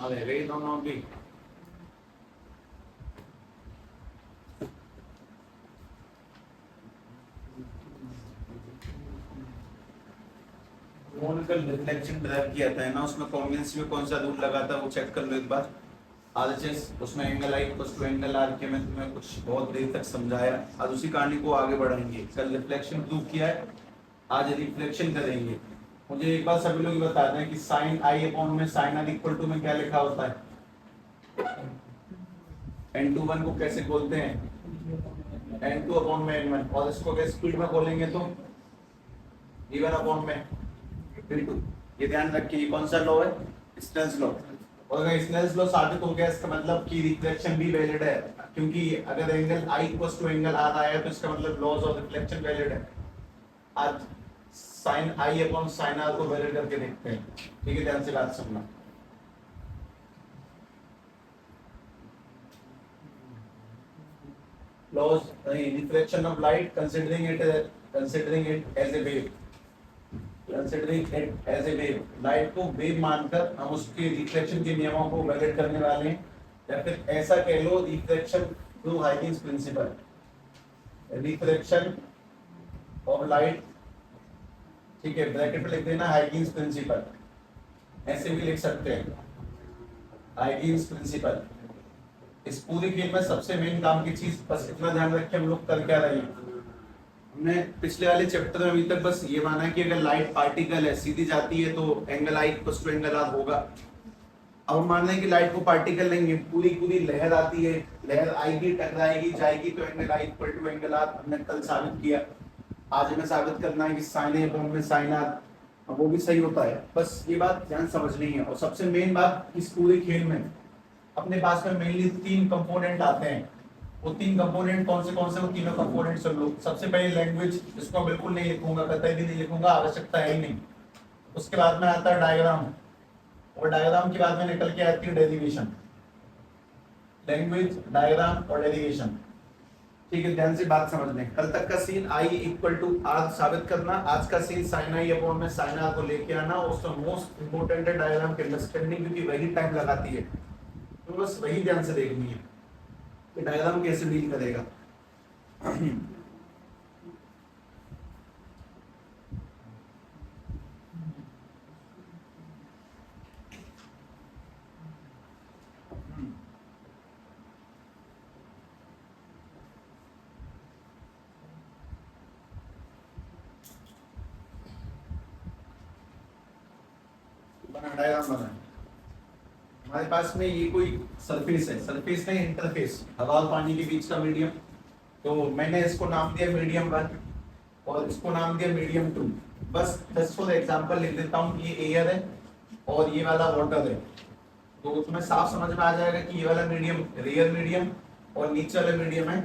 रह गई दोनों भी। कौन कल रिफ्लेक्शन ड्राइव किया था ना, उसमें कॉन्वेंस में कौन सा रूल लगा था वो चेक कर लो एक बार। आरएचएस उसमें angle I equals to angle R के मैं तुम्हें कुछ बहुत देर तक समझाया। आज उसी कहानी को आगे बढ़ाएंगे। कल रिफ्लेक्शन प्रूव किया है, आज रिफ्लेक्शन करेंगे। मुझे एक बार सभी लोग बता दें कि साइन आई अपॉन में साइन आर इक्वल टू में क्या लिखा होता है, n21 को कैसे बोलते हैं, n2 अपॉन में n1, और इसको अगर स्पीड में बोलेंगे तो v1 अपॉन में v2। ये ध्यान रखिए, कौन सा लॉ है, स्नेल्स लॉ। और अगर स्नेल्स लॉ साबित हो गया इसका मतलब कि रिफ्लेक्शन भी वैलिड है, क्योंकि अगर angle i equals to angle r आया तो इसका मतलब लॉज ऑफ रिफ्लेक्शन वैलिड है। आज sine I upon sine R को वैलिड करके देखते हैं। ठीक है, ध्यान से बात सुनना। laws reflection of light, considering it as a wave, light को वेव मानकर हम उसके रिफ्लेक्शन के नियमों को वैलिड करने वाले हैं। या फिर ऐसा कह लो reflection through Huygens principle, reflection of light, ठीक है, ब्रैकेट में लिख देना हाइगिंस प्रिंसिपल, ऐसे भी लिख सकते हैं हाइगिंस प्रिंसिपल। इस पूरी गेम में सबसे मेन काम की चीज बस इतना ध्यान रखें हम लोग कर क्या रहे हैं। हमने पिछले वाले चैप्टर में अभी तक बस ये माना है कि अगर लाइट पार्टिकल है सीधी जाती है तो angle I equals to angle R होगा। अब हम मान रहे हैं कि लाइट को पार्टिकल लेंगे, पूरी पूरी लहर आती है, लहर आएगी टकराएगी जाएगी तो angle I equal to angle R हमने कल साबित किया। आज हमें साबित करना है कि साइन ए अपॉन में साइन आर, वो भी सही होता है। बस ये बात ध्यान समझनी है। और सबसे मेन बात इस पूरे खेल में अपने पास में मेनली तीन कंपोनेंट आते हैं। वो तीन कंपोनेंट कौन से वो तीनों कंपोनेंट सब लोग। सबसे पहले लैंग्वेज, जिसको बिल्कुल नहीं लिखूंगा, कतई भी नहीं लिखूंगा, आवश्यकता है ही नहीं। उसके बाद में आता है डायग्राम, और डायग्राम के बाद में निकल के आती है डेरिवेशन। लैंग्वेज, डायग्राम और डेरिवेशन। ठीक है, ध्यान से बात समझ लें। कल तक का scene I equal to R साबित करना, आज का सीन साइन आई अपॉन में साइन आर को लेके आना। उसका मोस्ट इंपोर्टेंट है डायग्राम की अंडरस्टैंडिंग, क्योंकि वही टाइम लगाती है। तो बस वही ध्यान से देखनी है कि डायग्राम कैसे डील करेगा। डायग्राम बना, हमारे पास में ये कोई सरफेस है, सरफेस नहीं इंटरफेस, हवा और पानी के बीच का मीडियम। तो मैंने इसको नाम दिया मीडियम 1 और इसको नाम दिया मीडियम 2। बस जस्ट फॉर एग्जांपल लिख देता हूँ कि ये एयर है और ये वाला वाटर है। तो तुम्हें साफ समझ में आ जाएगा कि ये वाला मीडियम रेयर मीडियम और नीचे वाला मीडियम है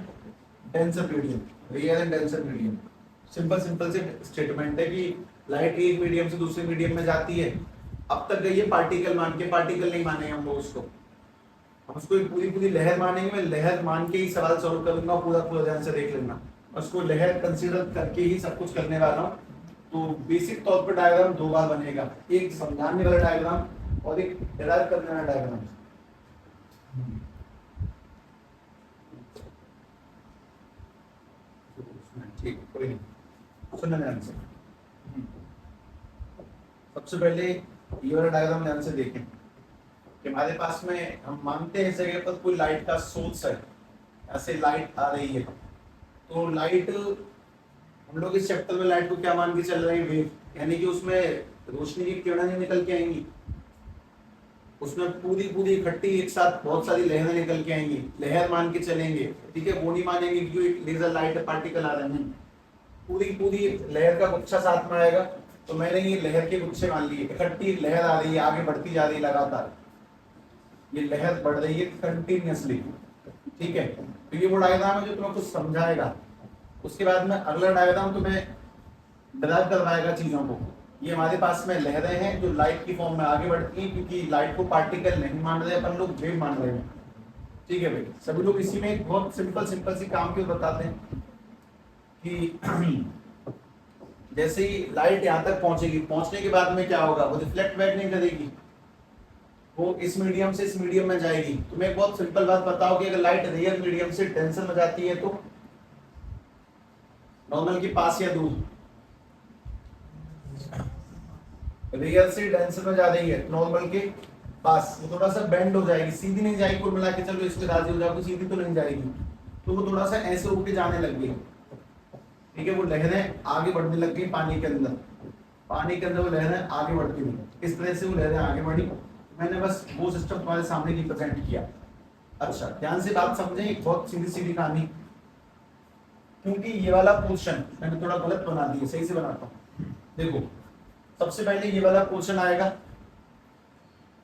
denser medium, rare and denser medium. Simple से स्टेटमेंट है कि लाइट एक मीडियम से दूसरे मीडियम में जाती है। अब तक गई है पार्टिकल मान के, पार्टिकल नहीं मानेंगे हम लोग उसको, हम उसको पूरी पूरी लहर मानेंगे। मैं लहर मान के ही सवाल सॉल्व करूंगा, पूरा ध्यान से देख लेना। उसको लहर कंसीडर करके ही सब कुछ करने वाला हूँ। तो बेसिक तौर पर डायग्राम दो बार बनेगा, एक समझाने वाला डायग्राम और एक डिराइव करने वाला डायग्राम। ठीक, कोई नहीं, सुनना ध्यान से। सबसे पहले ये वाला डायग्राम ध्यान से देखें कि हमारे पास में हम मानते हैं इस जगह पर कोई लाइट का सोर्स है, ऐसे लाइट आ रही है। तो लाइट, हम लोग इस चैप्टर में लाइट को क्या मान के चल रहे हैं, वेव, यानी कि उसमें रोशनी की किरणें निकल के आएंगी, उसमें पूरी इकट्ठी एक साथ बहुत सारी लहरें निकल के आएंगी, लहर मान के चलेंगे। ठीक है, वो नहीं मानेंगे कि लेजर लाइट पार्टिकल आ रहे हैं, पूरी लहर का गुच्छा साथ में आएगा। तो मैंने ये लहर के गुच्छे मान लिए, इकट्ठी लहर आ रही है, आगे बढ़ती जा रही है लगातार, ये लहर बढ़ रही है कंटिन्यूअसली। ठीक है, तो ये वो डायग्राम है जो तुम्हें कुछ समझाएगा। उसके बाद में अगला डायग्राम तुम्हें डिराइव करवाएगा चीजों को। ये हमारे पास में लहरें हैं जो लाइट की फॉर्म में आगे बढ़ती हैं, क्योंकि लाइट को पार्टिकल नहीं मान रहे, अपन लोग वेव मान रहे हैं। ठीक है भाई, सभी लोग इसी में एक बहुत सिंपल सी काम क्यों बताते हैं कि जैसे ही लाइट यहाँ तक पहुंचेगी, पहुंचने के बाद में क्या होगा, वो रिफ्लेक्ट बैक नहीं करेगी, वो इस मीडियम से इस मीडियम में जाएगी। तुम्हें एक बहुत सिंपल बात बताओ कि अगर लाइट रियल मीडियम से डेंसर में जाती है तो नॉर्मल के पास या दूर? रियल से डेंसर में जा रही है नॉर्मल के पास, वो थोड़ा सा बेंड हो जाएगी, सीधी नहीं जाएगी। कुल मिला के चलो इसके राजी हो जाओगे, सीधी तो नहीं जाएगी, तो वो थोड़ा सा ऐसे होके जाने लग गई, ठीक है। वो लहरें आगे बढ़ने लग गई पानी के अंदर, पानी के अंदर वो लहरें आगे बढ़ती हुई, इस तरह से वो लहरें आगे बढ़ी। मैंने बस वो सिस्टम तुम्हारे सामने रिप्रेजेंट किया। अच्छा ध्यान से बात समझें, बहुत सीधी सीधी कहानी, क्योंकि ये वाला पोर्शन मैंने थोड़ा गलत बना दिया, सही से बनाता हूँ। देखो सबसे पहले ये वाला पोर्शन आएगा,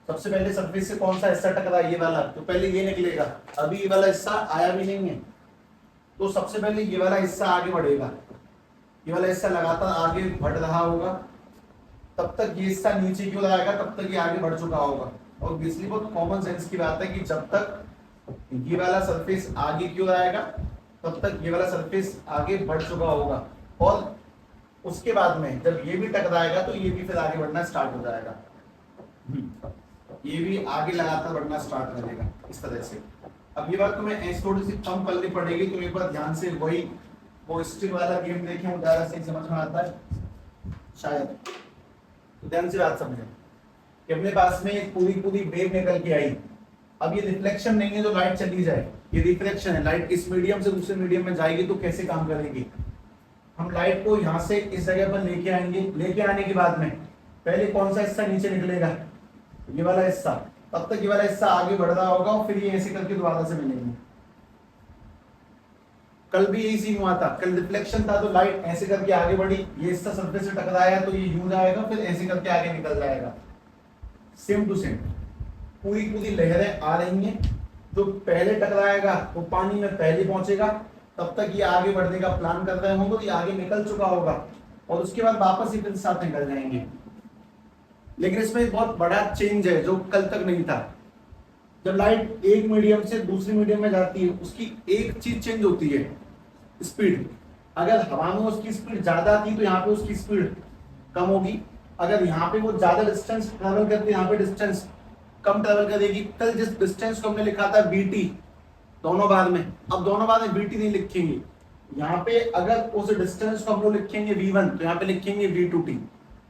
सबसे पहले सरफेस से कौन सा हिस्सा टकरा, ये वाला, तो पहले ये निकलेगा। अभी ये वाला हिस्सा आया भी नहीं है, तो सबसे पहले ये वाला हिस्सा आगे बढ़ेगा, ये वाला हिस्सा लगातार आगे बढ़ रहा होगा, तब तक ये हिस्सा नीचे क्यों आएगा, तब तक ये आगे बढ़ चुका होगा। और बिजली बहुत कॉमन सेंस की बात है कि जब तक ये वाला सरफेस आगे क्यों आएगा, तब तक ये वाला सरफेस आगे बढ़ चुका होगा। और उसके बाद में जब ये भी टकराएगा तो ये भी फिर आगे बढ़ना स्टार्ट हो जाएगा, ये भी आगे लगातार बढ़ना स्टार्ट करेगा इस तरह से। अब ये बात तुम्हें ऐसे थोड़ी सी कम करनी पड़ेगी, तो एक बार ध्यान से वही वो स्टिक वाला गेम देखें, वो ज़्यादा सही समझ में आता है शायद। तो ध्यान से बात समझें कि अपने पास में एक पूरी पूरी वेव निकल के आई। अब ये रिफ्लेक्शन नहीं है जो लाइट चली जाए, ये रिफ्लेक्शन है। लाइट इस मीडियम से दूसरे मीडियम में जाएगी तो कैसे काम करेगी, हम लाइट को यहाँ से इस जगह पर लेके आएंगे, लेके आने के बाद में पहले कौन सा हिस्सा नीचे निकलेगा, ये वाला हिस्सा, तब तक ये वाला हिस्सा आगे बढ़ रहा होगा और फिर ये ऐसे करके दोबारा से मिलेंगे। कल भी यही सीन हुआ था, कल रिफ्लेक्शन था तो लाइट ऐसे करके आगे बढ़ी, ये हिस्सा सरफेस से टकराया तो ये यूं जाएगा, फिर ऐसे करके आगे निकल जाएगा। सेम टू सेम पूरी पूरी लहरें आ रही हैं, जो पहले टकराएगा वो पानी में पहले पहुंचेगा, तब तक ये आगे बढ़ने का प्लान कर रहे होंगे, ये आगे निकल चुका होगा और उसके बाद वापस ही फिर साथ निकल जाएंगे। लेकिन इसमें बहुत बड़ा चेंज है जो कल तक नहीं था। जब लाइट एक मीडियम से दूसरे मीडियम में जाती है, उसकी एक चीज चेंज होती है, स्पीड। अगर हवा में उसकी स्पीड ज्यादा थी तो यहाँ पे उसकी स्पीड कम होगी, अगर यहाँ पे वो ज्यादा डिस्टेंस ट्रेवल करती है, यहाँ पे डिस्टेंस कम ट्रेवल करेगी। कल जिस डिस्टेंस को हमने लिखा था बीटी दोनों बार में, अब दोनों बार में बीटी नहीं लिखेंगे, यहाँ पे अगर उस डिस्टेंस को हम लोग लिखेंगे v1 तो यहाँ पे लिखेंगे v2t,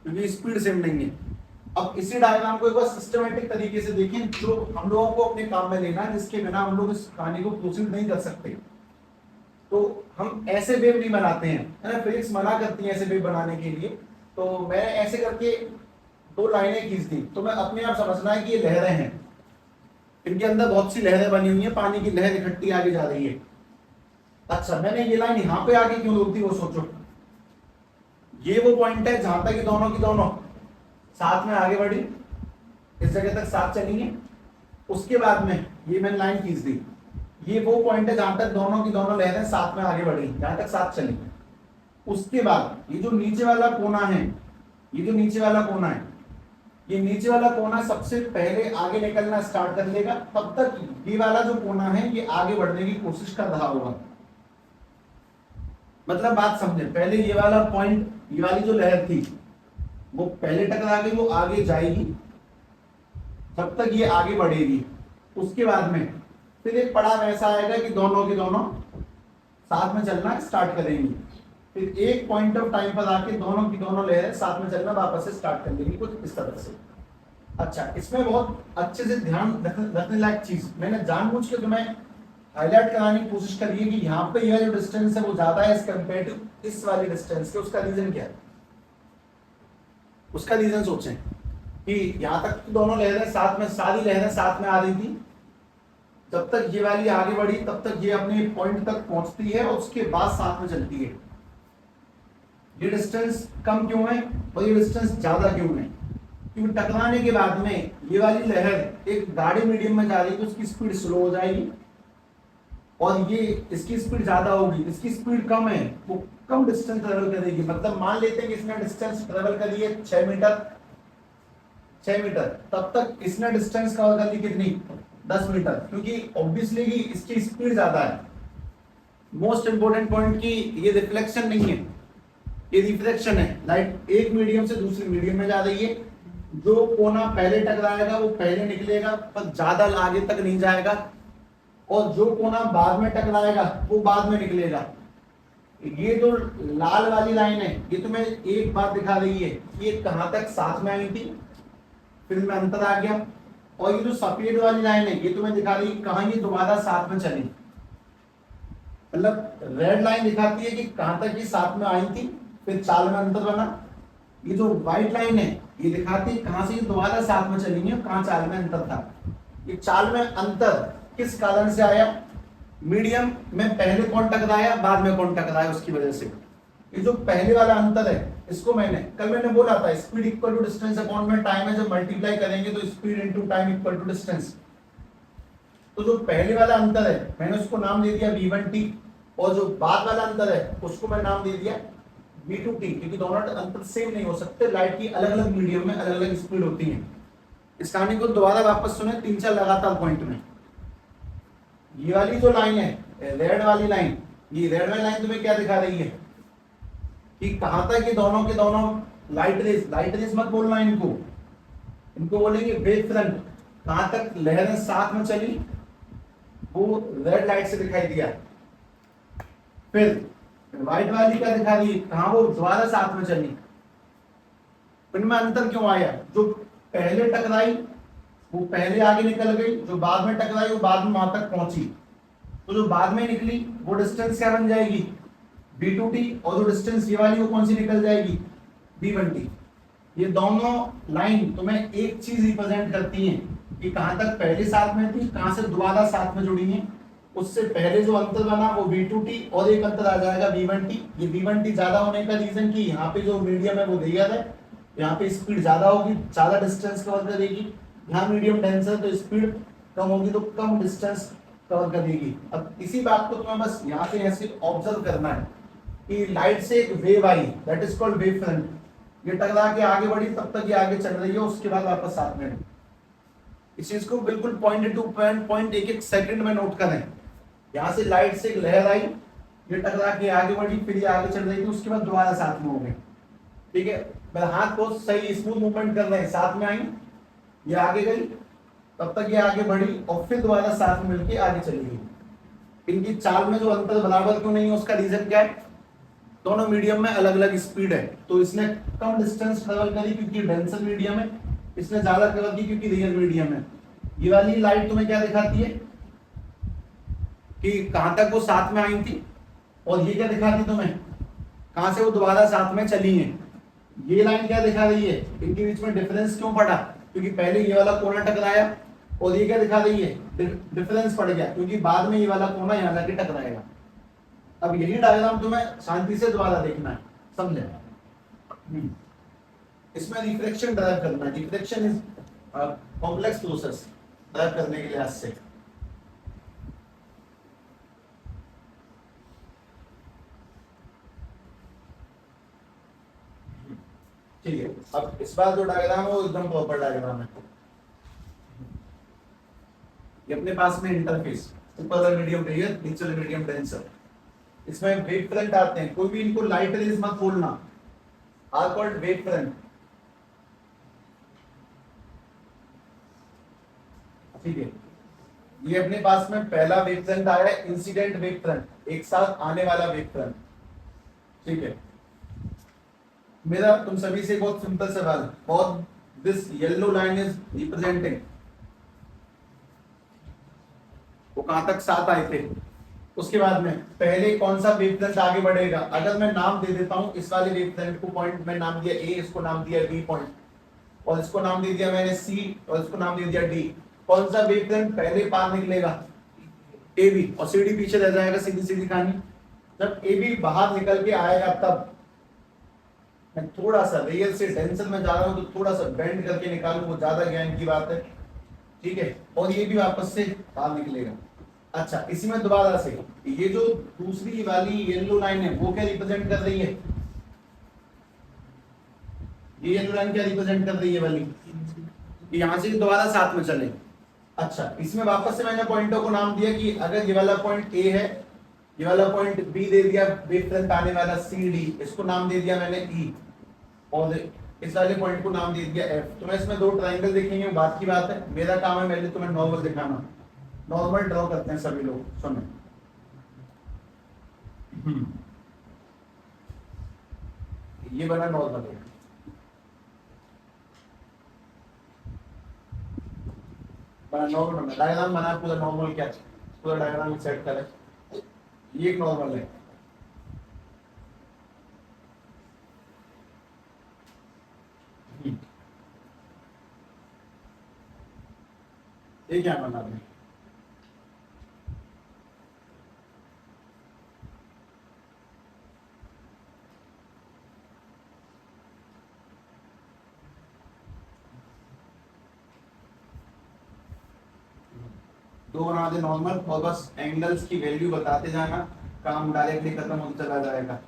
क्योंकि स्पीड सेम नहीं है। अब इसी डायग्राम को एक बार सिस्टमेटिक तरीके से देखें, जो हम लोगों को अपने काम में लेना है, जिसके बिना हम लोग इस कहानी को प्रोसीड नहीं कर सकते। तो हम ऐसे वेव नहीं बनाते हैं, है ना, फिजिक्स मना करती है ऐसे वेव बनाने के लिए। तो मैं ऐसे करके दो लाइनें खींच दी, तो मैं अपने आप समझना है कि ये लहरें हैं, इनके अंदर बहुत सी लहरें बनी हुई है, पानी की लहर इकट्ठी आगे जा रही है। अच्छा मैंने ये लाइन यहाँ पे आगे क्यों रोक दी, वो सोचो। ये वो पॉइंट है जहां तक दोनों की दोनों साथ में आगे बढ़ी, इस जगह तक साथ चली है। उसके बाद में ये मैंने लाइन खींच दी, ये वो पॉइंट है जहां तक दोनों की दोनों लहरें साथ में आगे बढ़ी, जहां तक साथ चली। उसके बाद ये जो नीचे वाला कोना है, ये जो नीचे वाला कोना है, ये नीचे वाला कोना सबसे पहले आगे निकलना स्टार्ट कर देगा, तब तक ये वाला जो कोना है ये आगे बढ़ने की कोशिश कर रहा होगा। मतलब बात समझे, पहले ये वाला पॉइंट, ये वाली जो लहर थी वो पहले टकरा गई, वो आगे जाएगी, तब तक ये आगे बढ़ेगी। उसके बाद में फिर एक पड़ाव ऐसा आएगा कि दोनों के दोनों साथ में चलना स्टार्ट करेंगी, फिर एक पॉइंट ऑफ टाइम पर आके दोनों की दोनों लहरें साथ में चलना वापस से स्टार्ट कर देंगी, कुछ इस तरह से। अच्छा इसमें बहुत अच्छे से ध्यान रखने लायक चीज मैंने जानबूझ के तुम्हें हाईलाइट कराने की कोशिश करी है कि यहाँ पे यह जो डिस्टेंस है वो ज्यादा है एज कम्पेयर टू इस वाली डिस्टेंस के। उसका रीजन क्या है, उसका रीजन सोचें कि यहाँ तक तो दोनों लहरें साथ में, सारी लहरें साथ में आ रही थी, जब तक ये वाली आगे बढ़ी तब तक ये अपने पॉइंट तक पहुंचती है और उसके बाद साथ में चलती है। ये डिस्टेंस कम क्यों है और ये डिस्टेंस ज्यादा क्यों है, क्योंकि टकराने के बाद में ये वाली लहर एक गाढ़े मीडियम में जा रही है तो उसकी स्पीड स्लो हो जाएगी, और ये इसकी स्पीड ज्यादा होगी, इसकी स्पीड कम है, वो कम डिस्टेंस ट्रेवल करेगी। मतलब मान लेते हैं कि इसने डिस्टेंस ट्रेवल करी है 6 मीटर, 6 मीटर, तब तक इसने डिस्टेंस कवर कर ली कितनी, 10 मीटर, क्योंकि ऑब्वियसली इसकी स्पीड ज्यादा है। मोस्ट इंपोर्टेंट पॉइंट की ये रिफ्लेक्शन नहीं है, ये रिफ्लेक्शन है। लाइट एक मीडियम से दूसरे मीडियम में जा रही है, जो कोना पहले टकराएगा वो पहले निकलेगा पर ज्यादा आगे तक नहीं जाएगा, और जो कोना बाद में टकराएगा वो बाद में निकलेगा। ये जो लाल वाली लाइन है ये तुम्हें एक बात दिखा रही है कि ये कहां तक साथ में आई थी, फिर में अंतर आ गया। और ये जो सफेद वाली लाइन है ये तुम्हें दिखा रही है कहां ये दोबारा साथ में चली। मतलब रेड लाइन दिखाती है कि कहां तक ये साथ में आई थी फिर चाल में अंतर बना। ये जो व्हाइट लाइन है ये दिखाती है कहां से ये दोबारा साथ में चली है, कहां चाल में अंतर था। ये चाल में अंतर किस कारण से आया, मीडियम में पहले कौन टकराया बाद में कौन टकराया उसकी वजह से। ये जो पहले वाला अंतर है इसको मैंने बोला था speed equal to distance upon में टाइम है, जब मल्टीप्लाई करेंगे तो speed into time equal to distance. तो जो पहले वाला अंतर है मैंने उसको नाम दे दिया v1t, और जो बाद वाला अंतर है उसको मैं नाम दे दिया v2t, क्योंकि दोनों अंतर सेम नहीं हो सकते, लाइट की अलग अलग मीडियम में अलग अलग स्पीड होती है। इस कहानी को दोबारा वापस सुने 3-4 लगातार पॉइंट में। ये वाली जो लाइन है रेड वाली लाइन, ये रेड वाली लाइन तुम्हें क्या दिखा रही है कि कहां तक ये दोनों के दोनों लाइट रेस मत बोलना इनको बोलेंगे वेव फ्रंट, कहां तक लहरें साथ में चली वो रेड लाइट से दिखाई दिया। फिर व्हाइट वाली क्या दिखा रही है कहां वो दोबारा साथ में चली। इनमें अंतर क्यों आया, जो पहले टकराई वो पहले आगे निकल गई, जो बाद में टकराई वो बाद में वहां तक पहुंची। तो जो बाद में निकली वो डिस्टेंस क्या बन जाएगी v2t, और जो डिस्टेंस ये वाली वो कौन सी निकल जाएगी v1t। ये दोनों लाइन तुम्हें एक चीज रिप्रेजेंट करती हैं कि कहां तक पहले साथ में थी कहां से दोबारा साथ में जुड़ी हैं। उससे पहले जो अंतर बना वो v2t और एक अंतर आ जाएगा v1t। ये v1t ज्यादा होने का रीजन कि यहाँ पे जो मीडियम है वो दिया है, यहाँ पे स्पीड ज्यादा होगी, ज्यादा डिस्टेंस कवर करेगी। यहाँ मीडियम डेंस है तो स्पीड कम होगी तो कम डिस्टेंस कवर करेगी। अब इसी बात को तुम्हें बस यहाँ से ऐसे ऑब्जर्व करना है कि लाइट से एक wave I, that is called wave front. ये टकरा के आगे बढ़ी तब तक ये आगे चल रही है, उसके बाद वापस साथ में। इस चीज को बिल्कुल पॉइंट टू पॉइंट एक सेकंड में नोट करें। यहाँ से लाइट से एक लहर आई, ये टकरा के आगे बढ़ी, फिर ये आगे चल रही थी, उसके बाद दोबारा साथ में हो गए। ठीक है, मेरे हाथ को सही स्मूथ मूवमेंट कर रहे हैं, साथ में आई, ये आगे गई, तब तक ये आगे बढ़ी और फिर दोबारा साथ में मिलके आगे चली गई। इनकी चाल में जो अंतर बराबर क्यों नहीं है उसका रीजन क्या है, दोनों मीडियम में अलग अलग स्पीड है। तो इसने कम डिस्टेंस ट्रेवल करी क्योंकि डेंसर मीडियम है, इसने ज्यादा ट्रेवल की क्योंकि रियल मीडियम है। ये वाली लाइट तुम्हें क्या दिखाती है कि कहां तक वो साथ में आई थी, और ये क्या दिखाती तुम्हें कहां से वो दोबारा साथ में चली है। ये लाइन क्या दिखा रही है, इनके बीच में डिफरेंस क्यों पड़ा, क्योंकि पहले ये वाला कोना टकराया, और ये क्या दिखा रही है डिफरेंस पड़ गया क्योंकि बाद में ये वाला कोना यहाँ जाके टकराएगा। अब यही डायग्राम तुम्हें शांति से दोबारा देखना है, समझे। इसमें रिफ्लेक्शन ड्राइव करना है। Reflection is complex process drive करने के लिहाज से। ठीक है, अब इस बार जो डायग्राम है वो एकदम प्रॉपर डायग्राम है। ये अपने पास में इंटरफेस, ऊपर मीडियम रेयर, नीचे मीडियम डेंसर, इसमें वेव फ्रंट आते हैं। कोई भी इनको लाइट रेज मत बोलना, आर कॉल्ड वेव फ्रंट। ठीक है, ये अपने पास में पहला वेव फ्रंट आया है, इंसिडेंट वेव फ्रंट, एक साथ आने वाला वेव फ्रंट। ठीक है, मेरा तुम सभी से बहुत सिंपल सवाल, और this yellow line is representing, वो कहां तक साथ आए थे। उसके बाद में पहले कौन सा वेव फ्रंट आगे बढ़ेगा, अगर मैं नाम दे देता हूं इस वाले वेव फ्रंट को, पॉइंट में नाम दिया ए, इसको नाम दिया बी पॉइंट, और इसको नाम दे दिया मैंने सी, और इसको नाम दे दिया डी। कौन सा वेव फ्रंट पहले पार निकलेगा, ए बी, और सी डी पीछे रह जाएगा, सीधी सीधी कहानी। जब ए बी बाहर निकल के आएगा तब मैं थोड़ा सा रियल से डेंसर में जा रहा हूं तो थोड़ा सा बेंड करके निकालूं, वो ज्यादा ज्ञान की बात है। ठीक है, और ये भी वापस से बाहर निकलेगा। अच्छा, इसी में दोबारा से ये जो दूसरी वाली येलो लाइन है वो क्या रिप्रेजेंट कर रही है, ये येलो लाइन क्या रिप्रेजेंट कर रही है वाली, यहां से दोबारा साथ में चले। अच्छा, इसमें वापस से मैंने पॉइंटों को नाम दिया कि अगर ये वाला पॉइंट ए है, ये वाला पॉइंट बी दे दिया वेव फ्रंट आने वाला सी डी, इसको नाम दे दिया मैंने ई, और इस वाले पॉइंट को नाम दे दिया एफ। तो मैं इसमें दो ट्राइंगल देखेंगे, बात की बात है, मेरा काम है पहले तुम्हें नॉर्मल दिखाना। नॉर्मल ड्रॉ करते हैं सभी लोग, सुनो। ये बना नॉर्मल है, बना नॉर्मल, डायग्राम बना पूरा नॉर्मल, क्या पूरा डायग्राम सेट करें। ये एक नॉर्मल है, ये क्या बना दें, दो बना दे नॉर्मल, और बस एंगल्स की वैल्यू बताते जाना, काम डायरेक्टली खत्म होता चला जाएगा।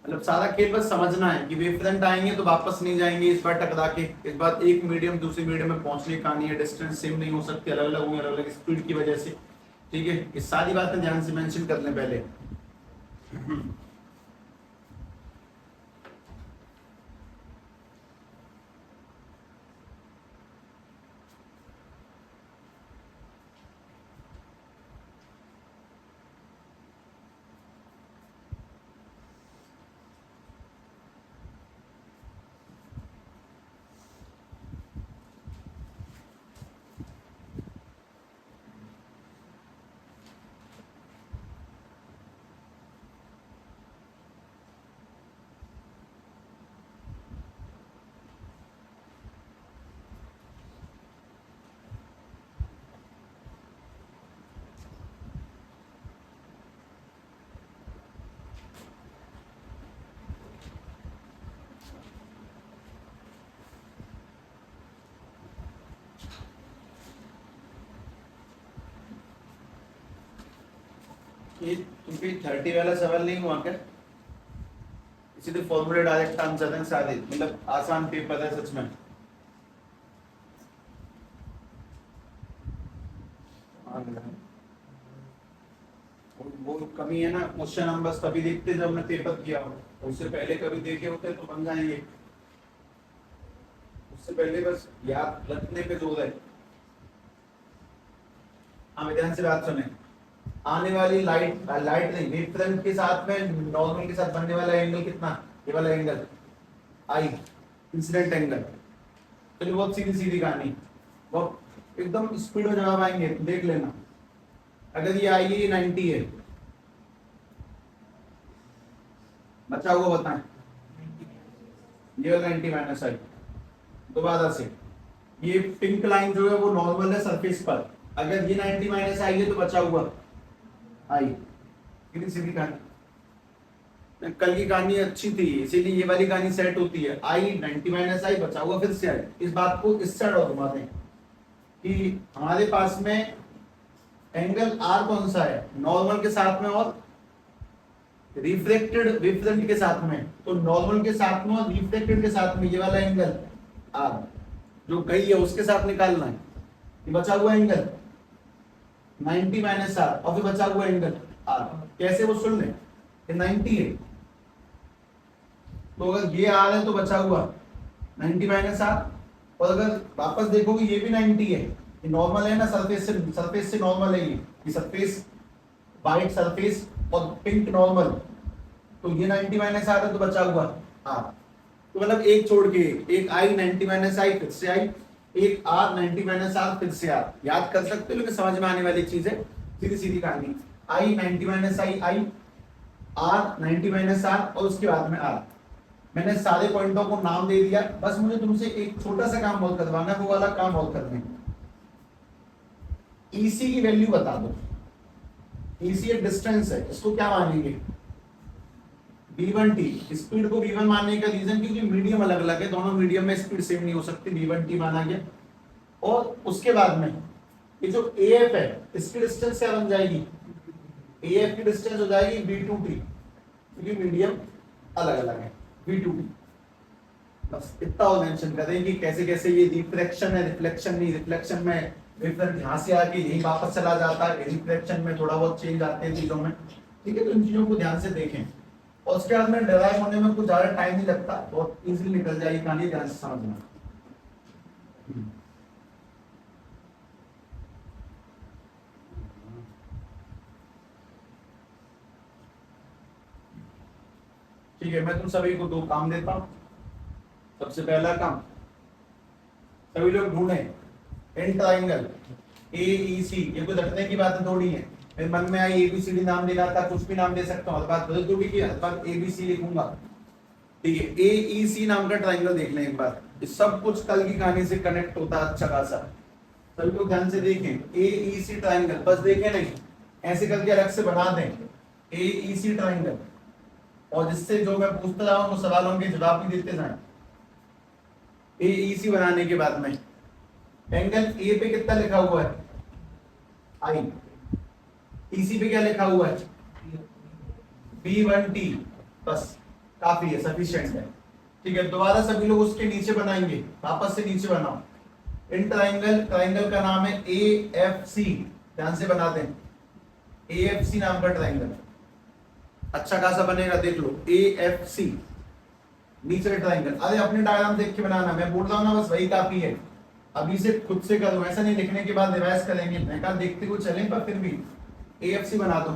मतलब सारा खेल बस समझना है कि वेव फ्रंट आएंगे तो वापस नहीं जाएंगे इस बार टकरा के। इस बार एक मीडियम दूसरी मीडियम में पहुंचने की कहानी है, डिस्टेंस सेम नहीं हो सकती, अलग अलग होंगे अलग अलग स्पीड की वजह से। ठीक है, ये सारी बातें ध्यान से मेंशन कर लें पहले। ये क्योंकि 30 वाला सवाल नहीं हुआ क्या, इसीलिए फॉर्मूले डायरेक्ट आंसर है सारे, मतलब आसान पेपर है सच में। वो कमी है ना, क्वेश्चन हम बस तभी देखते जब हमने पेपर किया हो, उससे पहले कभी देखे होते तो बन जाएंगे, उससे पहले बस याद रखने पे जोर है। हाँ ध्यान से बात सुने, आने वाली लाइट नहीं, वेव फ्रंट के साथ में नॉर्मल के साथ बनने वाला एंगल कितना, ये वाला एंगल आई, इंसिडेंट एंगल। चलिए बहुत सीधी सीधी कहानी, वो एकदम स्पीड में जवाब आएंगे, देख लेना। अगर ये आई ये 90 है, बचा हुआ बताएं, ये वाला 90 माइनस आई, दोबारा से ये पिंक लाइन जो है वो नॉर्मल है सरफेस पर, अगर ये 90 माइनस आई है तो बचा हुआ आई। कितनी सीधी कहानी, कल की कहानी अच्छी थी इसीलिए ये वाली कहानी सेट होती है, आई 90 माइनस आई बचा हुआ फिर से आई। इस बात को इस साइड और घुमा दें कि हमारे पास में एंगल आर कौन सा है, नॉर्मल के साथ में और रिफ्लेक्टेड वेव फ्रंट के साथ में। तो नॉर्मल के साथ में और रिफ्लेक्टेड के साथ में ये वाला एंगल आर जो गई है उसके साथ निकालना है। ये बचा हुआ एंगल 90 माइनस आर और फिर बचा हुआ एंगल आर, कैसे वो सुन ले, ये 90 है तो अगर ये आर है तो बचा हुआ 90 माइनस आर, और अगर वापस देखोगे ये भी 90 है, ये नॉर्मल है ना, सरफेस से नॉर्मल है, ये सरफेस वाइट सरफेस और पिंक नॉर्मल, तो ये 90 माइनस आर है तो बचा हुआ आर। तो मतलब एक छोड़ के एक आई 90 माइनस आई फिर से आई, एक आर 90 माइनस आर फिर से आर, याद कर सकते हो लेकिन समझ में आने वाली चीज है, सीधी सीधी कहानी। I 90 minus I I, R 90 minus R और उसके बाद में आर। मैंने सारे पॉइंटों को नाम दे दिया, बस मुझे तुमसे एक छोटा सा काम और करवाना है, वो वाला काम और करना है। ईसी की वैल्यू बता दो, ईसी एक डिस्टेंस है, इसको क्या मानेंगे, v1t। स्पीड को v1 मानने का रीजन क्योंकि मीडियम अलग अलग है, दोनों मीडियम में स्पीड सेम नहीं हो सकती, v1t माना गया। और उसके बाद में ये जो AF है इसकी डिस्टेंस क्या बन जाएगी, AF की डिस्टेंस हो जाएगी v2t, क्योंकि मीडियम अलग अलग है, v2t। बस इतना और मेंशन कर देंगे कैसे कैसे ये रिफ्लेक्शन है, रिफ्लेक्शन नहीं, रिफ्लेक्शन में वेवफ्रंट यहाँ से आके यहीं वापस चला जाता है, रिफ्लेक्शन में थोड़ा बहुत चेंज आते हैं चीजों में। ठीक है, तो इन चीजों को ध्यान से देखें। और उसके बाद में डिराइव होने में कुछ ज्यादा टाइम नहीं लगता, बहुत इजीली निकल जाएगी कहानी, ध्यान से समझना। ठीक है, मैं तुम सभी को 2 काम देता हूं। सबसे पहला काम, सभी लोग ढूंढे इन ट्राइंगल ए ई सी, ये कोई रटने की बात थोड़ी है। फिर मन में आई एबीसीडी नाम देना था, कुछ भी नाम दे सकता हूँ, बात बदल दूंगी कि एबीसी लिखूंगा। ठीक है, ए ई सी नाम का ट्राइंगल देख लें एक बार, ये सब कुछ कल की कहानी से कनेक्ट होता है अच्छा खासा। सभी लोग ध्यान से देखें, ए ई सी ट्राइंगल, बस देखें नहीं, ऐसे करके अलग से बना दें ए ई सी ट्राइंगल, और जिससे जो मैं पूछता रहा हूँ सवालों के जवाब भी देते जाएं। ए ई सी बनाने के बाद में एंगल ए पे कितना लिखा हुआ है, आई, ईसी पे क्या लिखा हुआ है, B1T, बस काफी है, सफिशिएंट है। ठीक है, दोबारा सभी लोग उसके नीचे बनाएंगे, वापस से नीचे बनाओ इन ट्राइंगल, ट्राइंगल का नाम है AFC, ध्यान से बना दें, AFC नाम का ट्राइंगल अच्छा खासा बनेगा, देख लो AFC नीचे ट्राइंगल। अरे अपने डायग्राम देख के बनाना, मैं बोल रहा हूं ना, बस वही काफी है। अभी से खुद से करो, ऐसा नहीं लिखने के बाद रिवाइज करेंगे, मैं कहा देखते हुए चलें, पर फिर भी AFC बना दो।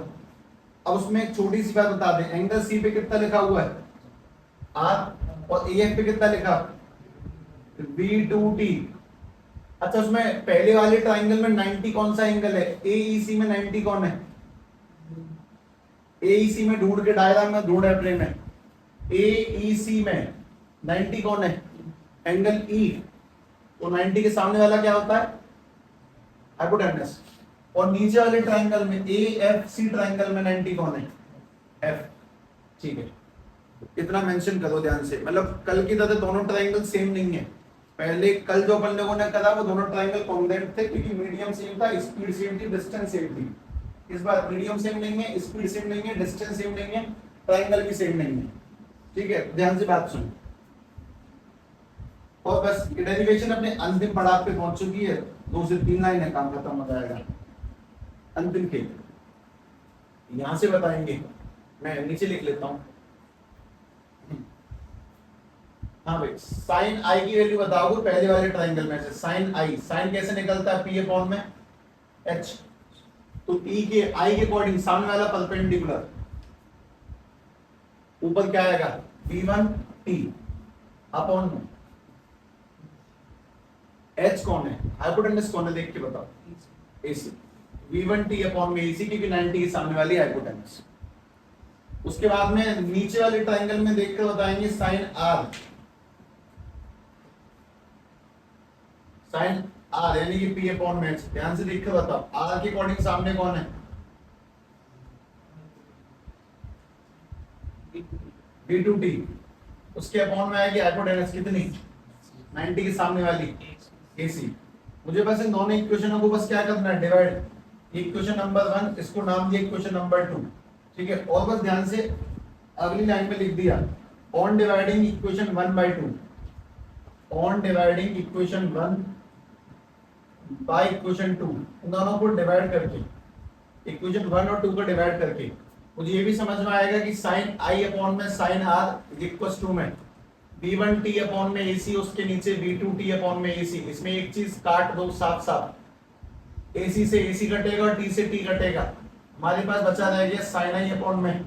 अब उसमें एक छोटी सी बात बता दें, एंगल सी पे कितना लिखा हुआ है R, और AF पे कितना लिखा B2T। अच्छा, उसमें पहले वाले ट्राइंगल में 90 कौन सा एंगल है, AEC में 90 कौन है, AEC में ढूंढ के डायग्राम में ढूंढ अपने में, AEC में 90 कौन है, एंगल E, तो 90 के सामने वाला क्या होता है, हाइपोटेन्यूस। और नीचे वाले ट्राइंगल में AFC ट्राइंगल में 90 कौन है, F। ठीक है, इतना मेंशन करो ध्यान से, मतलब कल की तरह दोनों ट्राइंगल सेम नहीं है। पहले कल जो अपन लोगों ने करा वो दोनों ट्राइंगल कॉन्ग्रुएंट थे, क्योंकि मीडियम सेम था, स्पीड सेम थी, डिस्टेंस सेम थी। इस बार मीडियम सेम नहीं है, स्पीड सेम नहीं है, डिस्टेंस सेम नहीं है, ट्राइंगल भी सेम नहीं है। ठीक है, ध्यान से बात सुनो। और बस डेरिवेशन अपने अंतिम पड़ाव पे पहुंच चुकी है, 2 से 3 लाइन है, काम खत्म हो जाएगा। अंतिम खेल यहां से बताएंगे, मैं नीचे लिख लेता हूं। हाँ भाई, साइन आई की वैल्यू बताओगे पहले वाले ट्राइंगल में से, साइन आई, साइन कैसे निकलता है, पी अपॉन में एच, तो ई के आई के अकॉर्डिंग सामने वाला परपेंडिकुलर, ऊपर क्या आएगा V1T अपॉन में एच कौन है, हाइपोटेन्यूस कौन है, देख के बताओ, AC, V1T अपॉन में AC, क्योंकि 90 के सामने वाली हाइपोटेन्यूस। उसके बाद में नीचे वाले ट्राइंगल में देखकर बताएंगे साइन R, साइन R यानी कि P अपॉन में H, ध्यान से देखकर बताओ, R के अकॉर्डिंग सामने कौन है, B2T, उसके अपॉन में आएगी हाइपोटेन्यूस कितनी, 90 के सामने वाली AC। मुझे बस इन दोनों इक्वेशनों को बस क्या करना है, डिवाइड। इक्वेशन नंबर 1 इसको नाम दिया इक्वेशन नंबर 2, ठीक है। और बस ध्यान से अगली लाइन में लिख दिया, on dividing equation 1/2, on dividing equation 1 by equation 2, इन दोनों को डिवाइड करके, इक्वेशन 1 और 2 को डिवाइड करके मुझे ये भी समझ में आएगा कि साइन आई अपॉन में साइन आर इक्वल्स टू में V1T अपॉन में AC, उसके नीचे V2T अपॉन में AC। इसमें एक चीज काट दो साफ साफ, AC से AC कटेगा और T से T कटेगा, हमारे पास बचा रह गया साइन आई अपॉन में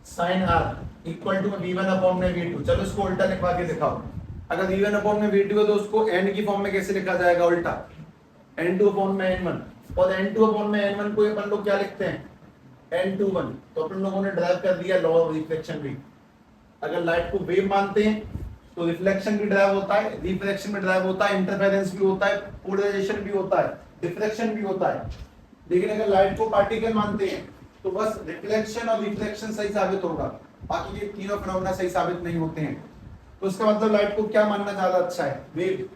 sine R equal to V1 upon में V2। चलो इसको उल्टा लिखवा के दिखाओ, अगर V1 अपॉन में V2 है तो उसको n की फॉर्म में कैसे लिखा जाएगा, उल्टा N2 अपॉन में N1, और N2 अपॉन में N1 को अपन लोग क्या लिखते हैं, N21। तो अपन लोगों ने ड्राइव कर दिया लॉ ऑफ रिफ्लेक्शन भी। अगर लाइट को वेव मानते हैं तो रिफ्लेक्शन भी ड्राइव होता है, रिफ्लेक्शन भी ड्राइव होता है, इंटरफेरेंस भी होता है, पोलराइजेशन भी होता है, डिफ्रेक्शन भी होता है। लेकिन अगर लाइट को पार्टिकल मानते हैं तो बस रिफ्लेक्शन और रिफ्लेक्शन सही साबित होगा, बाकी ये तीनों फिनोमेना सही साबित नहीं होते हैं। तो इसका मतलब लाइट को क्या मानना ज्यादा अच्छा है, वेव।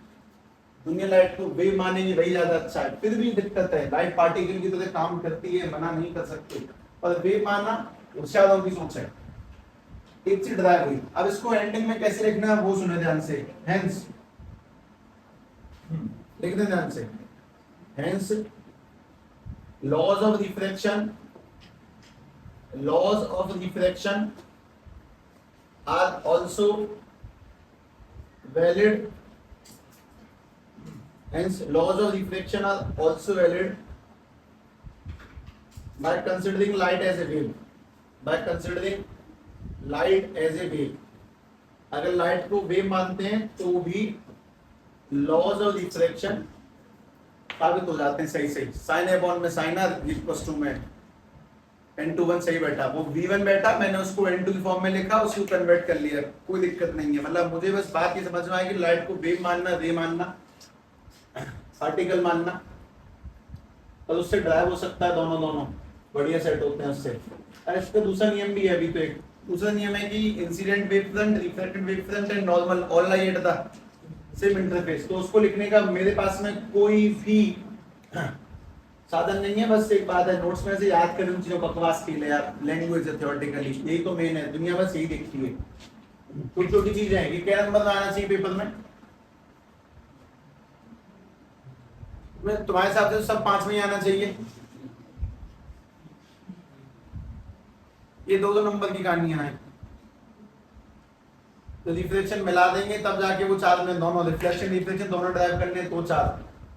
दुनिया लाइट को वेव मानेंगे वही ज्यादा अच्छा है। फिर भी दिक्कत है, लाइट पार्टिकल की तरह काम करती है, मना नहीं कर सकते, पर वेव मानना उर्शादों की सोच है। एक चीज ड्राइव हुई, अब इसको एंडिंग में कैसे लिखना है वो सुने ध्यान से। हेंस लिख दें ध्यान से, hence laws of refraction, laws of refraction are also valid, hence laws of reflection are also valid by considering light as a wave, by considering light as a wave. अगर लाइट को wave मानते हैं तो भी laws of reflection साबित हो जाते हैं सही सही। साइन ए बॉन्ड में साइन आर इक्वल्स टू में n21 सही बैठा, वो v1 बैठा, मैंने उसको n2 की फॉर्म में लिखा, उसको कन्वर्ट कर लिया, कोई दिक्कत नहीं है। मतलब मुझे बस बात ये समझ में आएगी लाइट को वेव मानना, रे मानना, पार्टिकल मानना, और उससे ड्राइव हो सकता है, दोनों दोनों बढ़िया सेट होते हैं उससे। और इसका दूसरा नियम भी है, अभी तो एक दूसरा नियम है कि incident wave front, reflected wave front end normal all lie at the same interface. तो उसको लिखने का मेरे पास में कोई भी साधन नहीं है, बस एक बात है, नोट्स में से याद करें उन चीजों, बकवास के लिए यार, लैंग्वेज है थियोरेटिकली, यही तो मेन है, दुनिया बस यही देखती है। छोटी छोटी चीजें हैं, ये क्या नंबर में आना चाहिए पेपर में? तुम्हारे हिसाब से सब 5 में ही आना चाहिए। ये 2-2 नंबर की कहानियां हैं, तो रिफ्लेक्शन मिला देंगे तब जाके वो 4 में, दोनों रिफ्लेक्शन रिफ्लेक्शन दोनों ड्राइव करने तो 4,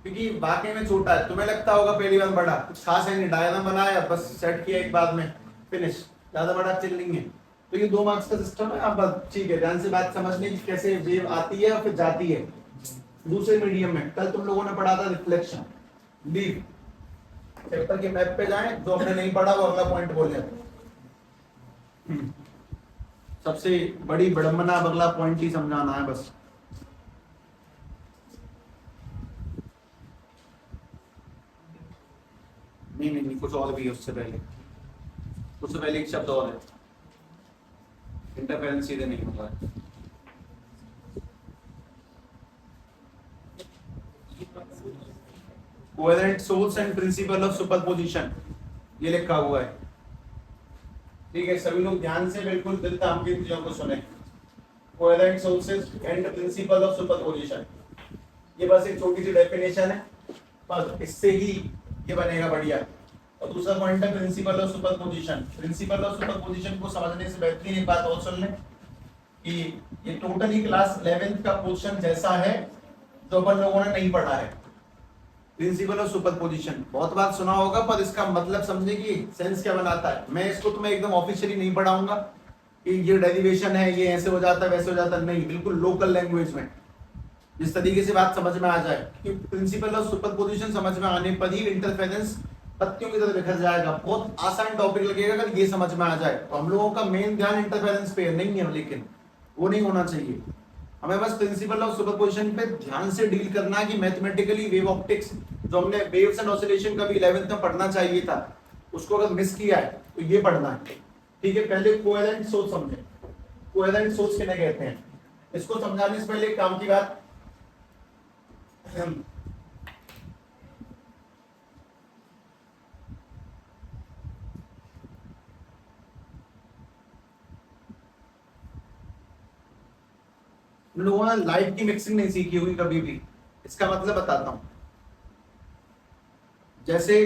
क्योंकि वाकई में छोटा है। तुम्हें लगता होगा पहली बार बड़ा, कुछ खास है नहीं, डायग्राम बनाया बस सेट किया एक बार में, फिनिश, ज्यादा बड़ा चिल नहीं है। तो ये 2 मार्क्स का सिस्टम है। आप बस ठीक है, ध्यान से बात समझने की, कैसे वेव आती है और फिर जाती है दूसरे मीडियम में। कल तुम लोगों ने पढ़ा था रिफ्लेक्शन, लीव चैप्टर के मैप पे जाएं, जो हमने नहीं पढ़ा वो अगला पॉइंट बोले। सबसे बड़ी विडंबना अगला पॉइंट ही समझाना है बस। नहीं, कुछ और भी है उससे पहले, उससे पहले एक शब्द और है, इंटरफेरेंस सीधे नहीं होगा। Coherent source and principle of superposition, ये लिखा हुआ है, ठीक है। सभी लोग ध्यान से बिल्कुल दिल थाम के चीजों को सुने। Coherent sources and principle of superposition, ये बस एक छोटी सी डेफिनेशन है, बस इससे ही ये बनेगा बढ़िया। और दूसरा पॉइंट है principle of superposition. Principle of superposition को समझने से बेहतरीन एक बात और सुन लें कि ये टोटली क्लास 11th का पोर्शन जैसा है जो अपन लोगों ने नहीं पढ़ा है। प्रिंसिपल ऑफ सुपरपोजिशन बहुत बार सुना होगा, पर इसका मतलब समझने की सेंस क्या बनाता है। मैं इसको तुम्हें एकदम ऑफिशियली नहीं पढ़ाऊंगा कि ये डेरिवेशन है, ये ऐसे हो जाता है वैसे हो जाता है, नहीं, बिल्कुल लोकल लैंग्वेज में जिस तरीके से बात समझ में आ जाए। क्योंकि प्रिंसिपल ऑफ सुपरपोजिशन समझ में आने पर ही इंटरफेरेंस पत्तियों की तरह बिखर जाएगा। बहुत आसान टॉपिक लगेगा अगर ये समझ में आ जाए। तो हम लोगों का मेन ध्यान इंटरफेरेंस पे नहीं है, लेकिन वो नहीं होना चाहिए। हमें बस प्रिंसिपल ऑफ सुपरपोजिशन पे ध्यान से डील करना है कि मैथमेटिकली वेव ऑप्टिक्स, जो हमने वेव्स एंड ऑसिलेशन का भी 11th में पढ़ना चाहिए था, उसको अगर मिस किया है तो ये पढ़ना है, ठीक है। पहले कोहेरेंट सोर्स समझे। कोहेरेंट सोर्स किन्हें कहते हैं, इसको समझाने से पहले एक काम की बात, लोगों ने लाइट की मिक्सिंग नहीं सीखी हुई कभी भी। इसका मतलब बताता हूं, जैसे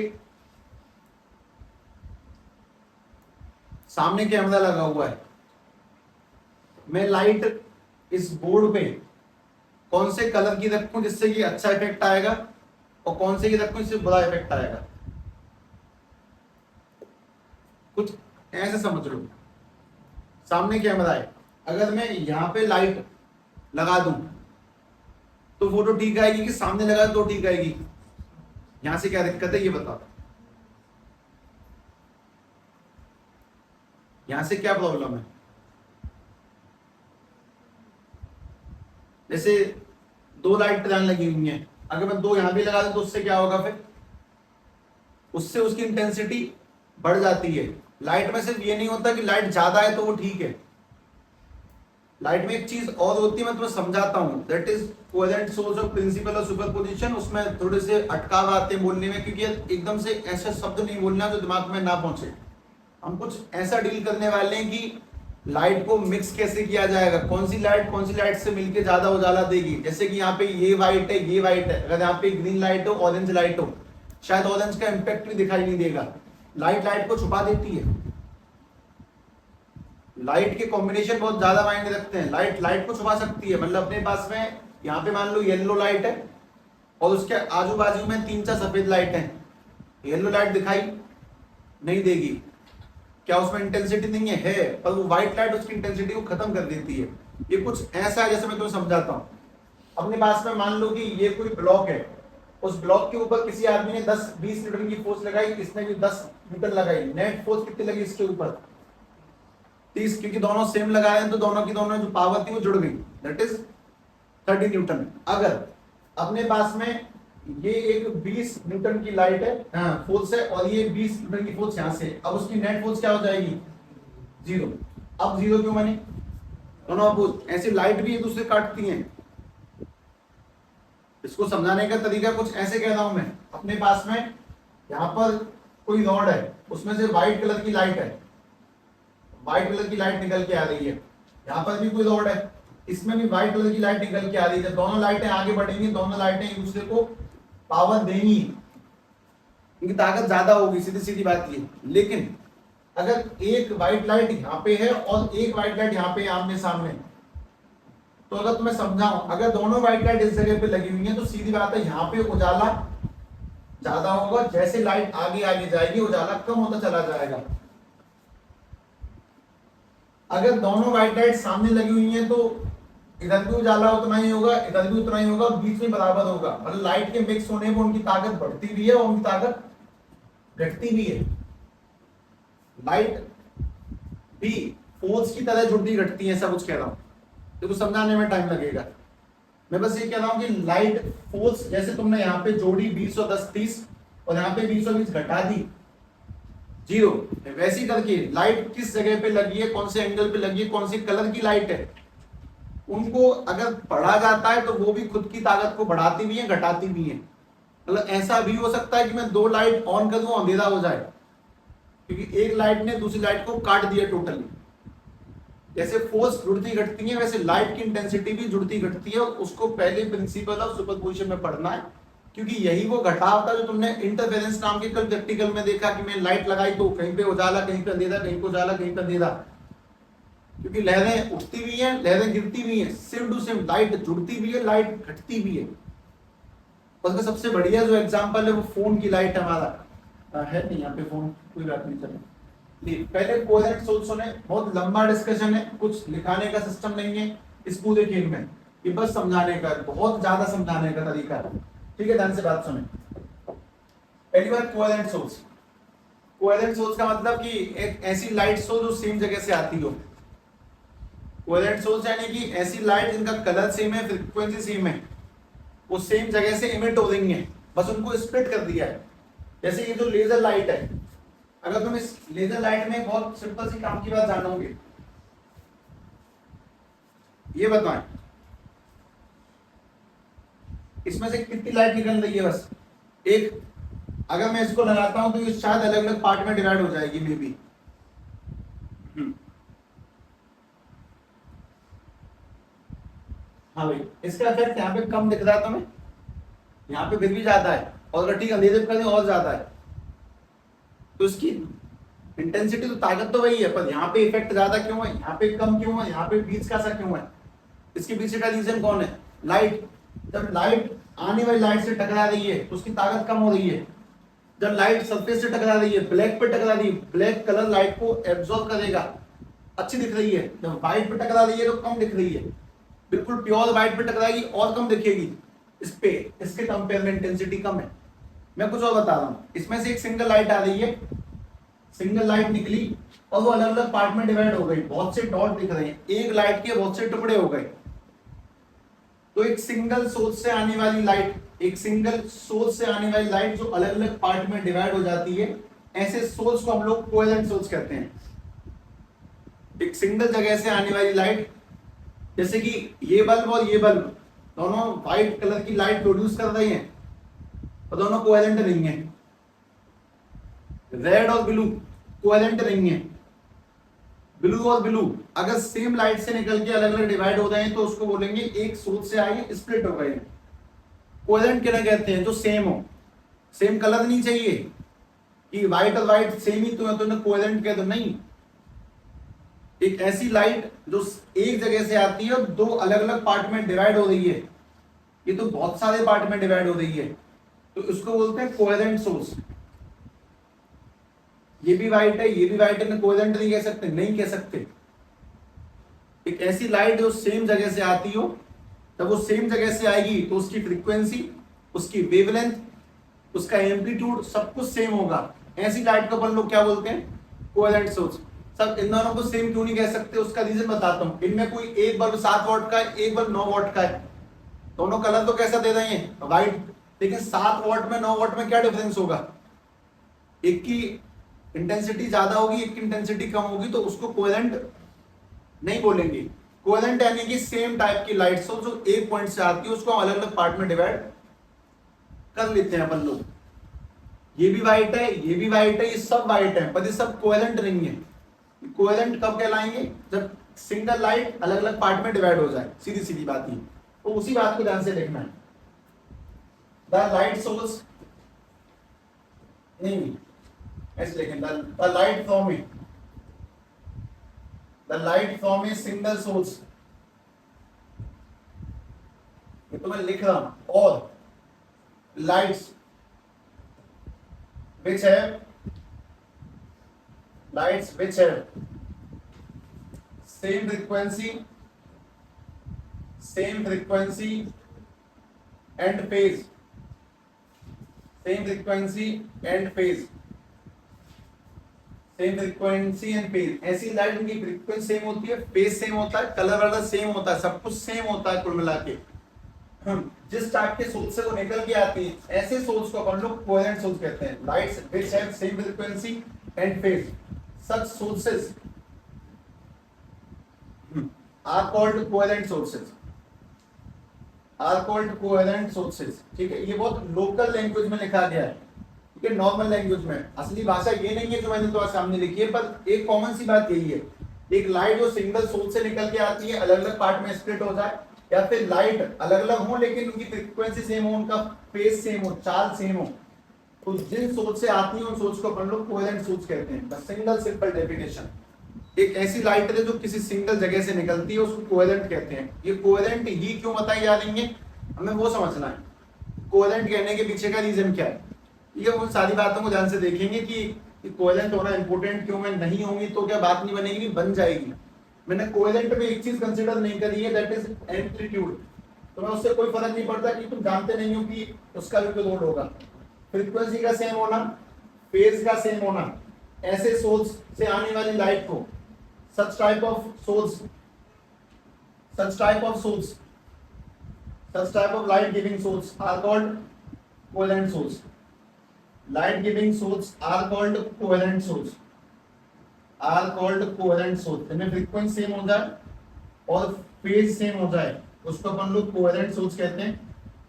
सामने कैमरा लगा हुआ है, मैं लाइट इस बोर्ड पे कौन से कलर की रखूं जिससे ये अच्छा इफेक्ट आएगा, और कौन से की रखूं जिससे बुरा इफेक्ट आएगा, कुछ ऐसे समझ लो। सामने कैमरा है, अगर मैं यहां पे लाइट लगा दूं तो फोटो ठीक आएगी कि सामने लगा तो ठीक आएगी? यहां से क्या दिक्कत है ये बताओ, यहां से क्या प्रॉब्लम है? जैसे 2 लाइट प्रदान लगी हुई हैं, अगर मैं 2 यहां भी लगा दूं तो उससे क्या होगा? फिर उससे उसकी इंटेंसिटी बढ़ जाती है। लाइट में सिर्फ ये नहीं होता कि लाइट ज्यादा है तो वो ठीक है, लाइट में एक चीज और होती है, मैं तुम्हें समझाता हूं, that is coherent source of principle of superposition. उसमें थोड़े से अटकाव आते हैं बोलने में, क्योंकि एकदम से ऐसे शब्द नहीं बोलना जो दिमाग में ना पहुंचे। हम कुछ ऐसा डील करने वाले हैं कि लाइट को मिक्स कैसे किया जाएगा, कौन सी लाइट से मिलकर ज्यादा उजाला देगी। जैसे कि यहाँ पे ये व्हाइट है, ये व्हाइट है, अगर यहाँ पे ग्रीन लाइट हो, ऑरेंज लाइट हो, शायद ऑरेंज का इंपैक्ट भी दिखाई नहीं देगा, लाइट को छुपा देती है। लाइट के कॉम्बिनेशन बहुत ज्यादा मायने रखते हैं। लाइट लाइट को छुपा सकती है, मतलब अपने पास में यहाँ पे मान लो येलो लाइट है और उसके आजू बाजू में 3-4 सफेद लाइट है। येलो लाइट दिखाई नहीं देगी, क्या उसमें इंटेंसिटी नहीं है, पर वो व्हाइट लाइट उसकी इंटेंसिटी को खत्म कर देती है। ये कुछ ऐसा है, जैसे मैं तुम्हें समझाता हूँ। अपने पास में मान लो कि ये कोई ब्लॉक है, उस ब्लॉक के ऊपर किसी आदमी ने 10-20 न्यूटन की फोर्स लगाई, इसने भी 10 न्यूटन लगाई, नेट फोर्स कितनी लगी इसके ऊपर? 30, क्योंकि दोनों सेम लगाए हैं तो दोनों की दोनों जो पावर थी वो जुड़ गई, दैट इज 30 न्यूटन। अगर अपने पास में ये एक 20 न्यूटन की लाइट है फोर्स है, और ये 20 न्यूटन की फोर्स यहां से, अब उसकी नेट फोर्स क्या हो जाएगी? 0। अब 0 क्यों बनी? दोनों अपोज। ऐसी लाइट भी एक दूसरे काटती हैं। इसको समझाने का तरीका कुछ ऐसे कहता हूं मैं। अपने पास में यहां पर कोई रॉड है, उसमें से व्हाइट कलर की लाइट है, व्हाइट कलर की लाइट निकल के आ रही है। यहां पर भी कोई रॉड है, इसमें भी व्हाइट कलर की लाइट निकल के आ रही है। जब दोनों लाइटें आगे बढ़ेंगी, दोनों लाइटें एक दूसरे को पावर देंगी, इनकी ताकत ज्यादा होगी, सीधी सीधी बात ये। लेकिन अगर एक व्हाइट लाइट यहाँ पे है और एक व्हाइट लाइट यहाँ पे आमने सामने, तो अगर तुम्हें समझाऊं, अगर दोनों व्हाइट लाइट इस जगह पे लगी हुई है तो सीधी बात है यहाँ पे उजाला ज्यादा होगा, जैसे लाइट आगे आगे जाएगी उजाला कम होता चला जाएगा। अगर दोनों व्हाइट लाइट सामने लगी हुई हैं तो इधर भी उजाला उतना ही होगा, इधर भी उतना ही होगा, बीच में बराबर होगा। मतलब लाइट के मिक्स होने पर उनकी ताकत बढ़ती भी है और उनकी ताकत घटती भी है। लाइट भी फोर्स की तरह जुड़ती घटती है, ऐसा कुछ कह रहा हूं, देखो समझाने में टाइम लगेगा। मैं बस ये कह रहा हूं कि लाइट फोर्स जैसे तुमने यहाँ पे जोड़ी 20 और 10 30 और यहाँ पे 20 और 20 घटा दी 0, वैसी करके लाइट किस जगह पे लगी है, कौन से एंगल पे लगी है, कौन सी कलर की लाइट है, उनको अगर पढ़ा जाता है तो वो भी खुद की ताकत को बढ़ाती भी है घटाती भी है। मतलब ऐसा भी हो सकता है कि मैं 2 लाइट ऑन कर दूं अंधेरा हो जाए, क्योंकि एक लाइट ने दूसरी लाइट को काट दिया टोटली। जैसे फोर्स जुड़ती घटती है, वैसे लाइट की इंटेंसिटी भी जुड़ती घटती है। उसको पहले प्रिंसिपल ऑफ सुपरपोजिशन में पढ़ना है, क्योंकि यही वो घटाव था जो तुमने इंटरफेरेंस नाम के कल प्रैक्टिकल में देखा कि मैं लाइट लगाई तो कहीं पे उजाला, कहीं पे अंधेरा, कहीं पे उजाला, कहीं पे अंधेरा। क्योंकि लहरें उठती भी हैं, लहरें गिरती भी हैं, सेम टू सेम लाइट जुड़ती भी है, लाइट घटती भी है। उसका सबसे बढ़िया जो एग्जांपल है वो फोन की लाइट हमारा है नहीं यहाँ पे, फोन कोई बात नहीं, चलो पहले कोहेरेंट सोच सुने। बहुत लंबा डिस्कशन है, कुछ लिखाने का सिस्टम नहीं है इस पूरे खेल में, ये बस समझाने का, बहुत ज्यादा समझाने का तरीका है। ठीक है, ध्यान से बात सुने। पहली बात कोहेरेंट सोर्स। कोहेरेंट सोर्स का मतलब कि एक ऐसी लाइट सोर्स जो सेम जगह से आती हो। कोहेरेंट सोर्स यानी कि ऐसी लाइट जिनका कलर सेम है, फ्रीक्वेंसी सेम है, वो सेम जगह से इमिट हो रही है, बस उनको स्प्लिट कर दिया है। जैसे ये जो लेजर लाइट है, अगर तुम इस लेजर लाइट में बहुत सिंपल सी काम की बात जानोगे, ये बताएं इसमें से कितनी लाइट निकल रही है? बस एक। अगर मैं इसको लगाता हूं तो ये शायद अलग अलग पार्ट में डिवाइड हो जाएगी मे बी। हाँ भाई, इसका इफेक्ट यहाँ पे कम दिख रहा है तुम्हें, यहाँ पे फिर भी ज्यादा है, और अगर ठीक अंधेरे पे और ज्यादा है, तो इसकी इंटेंसिटी तो ताकत तो वही है, पर यहाँ पे इफेक्ट ज्यादा क्यों है, यहाँ पे कम क्यों है, यहाँ पे बीच का सा क्यों है? इसके पीछे का रीजन कौन है? लाइट। जब लाइट आने वाली लाइट से टकरा रही है तो उसकी ताकत कम हो रही है। जब लाइट सरफेस से टकरा रही है, ब्लैक पे टकरा रही है, ब्लैक कलर लाइट को एब्जॉर्ब करेगा, अच्छी दिख रही है। जब व्हाइट पे टकरा रही है तो कम दिख रही है, बिल्कुल प्योर व्हाइट पे टकराएगी और कम दिखेगी। इस पे इसके कंपेयर में इंटेंसिटी कम है। मैं कुछ और बता रहा हूं, इसमें से एक सिंगल लाइट आ रही है, सिंगल लाइट निकली और वो अलग अलग पार्ट में डिवाइड हो गई, बहुत से डॉट दिख रहे हैं, एक लाइट के बहुत से टुकड़े हो गए। तो एक सिंगल सोर्स से आने वाली लाइट, एक सिंगल सोर्स से आने वाली लाइट जो अलग अलग पार्ट में डिवाइड हो जाती है, ऐसे सोर्स को हम लोग कोहेरेंट सोर्स कहते हैं। एक सिंगल जगह से आने वाली लाइट, जैसे कि ये बल्ब और ये बल्ब दोनों व्हाइट कलर की लाइट प्रोड्यूस कर रहे हैं और दोनों कोहेरेंट नहीं है। रेड और ब्लू कोहेरेंट नहीं है। ब्लू और ब्लू अगर सेम लाइट से निकल के अलग अलग डिवाइड हो रहे हैं तो उसको बोलेंगे एक सोर्स से आए स्प्लिट हो गए। कोहेरेंट किन्हें कहते हैं? जो सेम हो, सेम कलर नहीं चाहिए कि व्हाइट और व्हाइट सेम ही तो है तो कोहेरेंट कह दो, नहीं। एक ऐसी लाइट जो एक जगह से आती है और दो अलग अलग पार्ट में डिवाइड हो रही है, ये तो बहुत सारे पार्ट में डिवाइड हो रही है, तो इसको बोलते हैं कोहेरेंट सोर्स। ये भी वाइट है, ये भी वाइट है, कोहेरेंट नहीं कह सकते, नहीं कह सकते। एक ऐसी लाइट जो सेम जगह से आती हो, जब वो सेम जगह से आएगी तो उसकी फ्रीक्वेंसी, उसकी वेवलेंथ, उसका एम्पलीट्यूड सब कुछ सेम होगा। ऐसी लाइट को अपन लोग क्या बोलते हैं? Coherent source. सब इन दोनों को सेम क्यों नहीं कह सकते, उसका रीजन बताता हूं। इनमें कोई एक बल्ब 7 वॉट का है, एक बल्ब 9 वॉट का है, दोनों कलर तो कैसा दे रहे हैं? व्हाइट। लेकिन 7 वॉट में 9 वॉट में क्या डिफरेंस होगा? एक की इंटेंसिटी ज्यादा होगी, एक की इंटेंसिटी कम होगी, तो उसको कोहेरेंट नहीं बोलेंगे। कोहेरेंट यानी कि सेम टाइप की लाइट सोर्स जो एक पॉइंट से आती है, उसको अलग अलग पार्ट में डिवाइड कर लेते हैं अपन लोग। ये भी व्हाइट है, ये भी व्हाइट है, ये सब व्हाइट है, पर ये सब कोहेरेंट नहीं है। कोहेरेंट कब कहलाएंगे? जब सिंगल लाइट अलग अलग पार्ट में डिवाइड हो जाए, सीधी सीधी बात ही। तो उसी बात को ध्यान से देखना है। द लाइट सोर्स नहीं, ऐसे लिखें, the light from A, the light from a single source, ये तो मैं लिख रहा हूं, और lights which have lights which have same frequency and phase, same frequency and phase, same frequency and phase। ऐसी लाइट उनकी फ्रीक्वेंसी सेम होती है, फेज सेम होता है, कलर वाला सेम होता है, सब कुछ सेम होता है कुल मिला के। जिस टाइप के सोर्स से वो निकल के आती है, ऐसे सोर्स को अपन लोग कोहेरेंट सोर्स कहते हैं। Lights which have same frequency and phase, such sources are called coherent sources, are called coherent sources। ठीक है, ये बहुत लोकल लैंग्वेज में लिखा गया है, ठीक है, नॉर्मल लैंग्वेज में। असली भाषा ये नहीं है जो मैंने तो सामने लिखी है, पर एक कॉमन सी बात यही है। एक लाइट जो सिंगल सोर्स से निकल के आती है, अलग अलग पार्ट में स्प्लिट हो जाए, या फिर लाइट अलग अलग हो लेकिन उनकी फ्रीक्वेंसी सेम हो, उनका फेज सेम हो, चाल सेम हो, तो जिन सोर्स से आती है उन सोर्स को अपन लोग कोहेरेंट सोर्स कहते हैं। बस सिंगल सिंपल डेफिनेशन। एक ऐसी लाइट है जो किसी सिंगल जगह से निकलती है, उसको कोहेरेंट कहते हैं। ये कोहेरेंट ही क्यों बताई जा रही है, हमें वो समझना है। कोहेरेंट कहने के पीछे का रीजन क्या है, ये उन सारी बातों को ध्यान से देखेंगे कि कोहेरेंट होना इंपॉर्टेंट क्यों है। नहीं होंगी तो क्या बात नहीं बनेगी, नहीं बन जाएगी। मैंने कोहेरेंट में एक चीज कंसीडर नहीं करी है, दैट इज एम्पलीट्यूड। तो मैं उससे कोई फर्क नहीं पड़ता कि तुम जानते नहीं हो कि उसका भी कोई रोल होगा। फ्रीक्वेंसी का सेम होना, फेज का सेम होना, ऐसे सोर्स से आने वाली लाइट को such type of light giving source are called coherent source। Light giving source are called coherent source, इनमें फ्रीक्वेंसी सेम हो जाए और फेज सेम हो जाए, उसको अपन लोग कोहेरेंट सोर्स कहते हैं।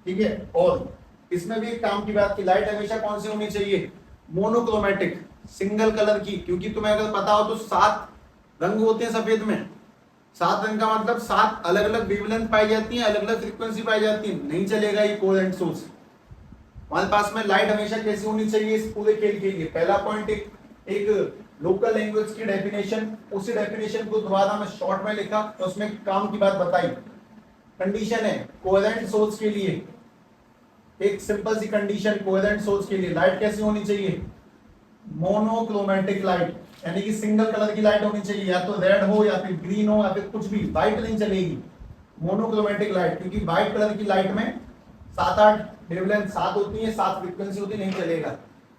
ठीक है, और इसमें भी एक काम की बात की, लाइट हमेशा कौन सी होनी चाहिए? मोनोक्रोमेटिक, सिंगल कलर की। क्योंकि तुम्हें अगर पता हो तो 7 रंग होते हैं सफेद में। 7 रंग का मतलब 7 अलग अलग वेवलेंथ पाई जाती है, अलग अलग फ्रीक्वेंसी पाई जाती है, नहीं चलेगा ये कोहेरेंट सोर्स। हमारे पास में लाइट हमेशा कैसी होनी चाहिए इस पूरे खेल के लिए? पहला पॉइंट एक लोकल लैंग्वेज की डेफिनेशन, उसी डेफिनेशन को दोबारा मैं शॉर्ट में लिखा तो उसमें काम की बात बताई। कंडीशन है कोहेरेंट सोर्स के लिए, एक सिंपल सी कंडीशन कोहेरेंट सोर्स के लिए लाइट कैसी होनी चाहिए? मोनोक्रोमेटिक लाइट, यानी कि सिंगल कलर की लाइट होनी चाहिए, या तो रेड हो या फिर ग्रीन हो या फिर कुछ भी, व्हाइट नहीं चलेगी। मोनोक्रोमेटिक लाइट, क्योंकि व्हाइट कलर की लाइट में 7-8 वेवलेंथ 7 होती है, 7 फ्रीक्वेंसी होती है, नहीं चलेगा।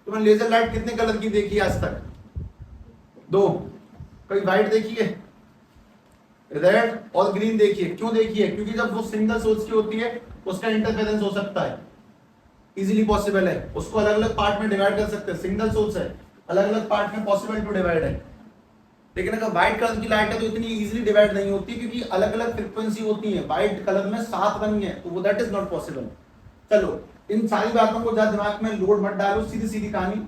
तुमने लेजर लाइट कितने कलर की देखी है आज तक? 2। कोई व्हाइट देखी है? रेड और ग्रीन देखी है। क्यों देखी है? क्योंकि जब वो सिंगल सोर्स की होती है उसका इंटरफेरेंस हो सकता है, इजीली पॉसिबल है, उसको अलग अलग पार्ट में डिवाइड कर सकते हैं। सिंगल सोर्स है, अलग अलग पार्ट में पॉसिबल टू डिवाइड है। लेकिन अगर व्हाइट कलर की लाइट है तो इतनी इजीली डिवाइड नहीं होती, क्योंकि अलग अलग फ्रीक्वेंसी होती है। व्हाइट कलर में 7 रंग है, तो वो दैट इज नॉट पॉसिबल। चलो, इन सारी बातों को ज्यादा दिमाग में लोड मत डालो, सीधी सीधी कहानी।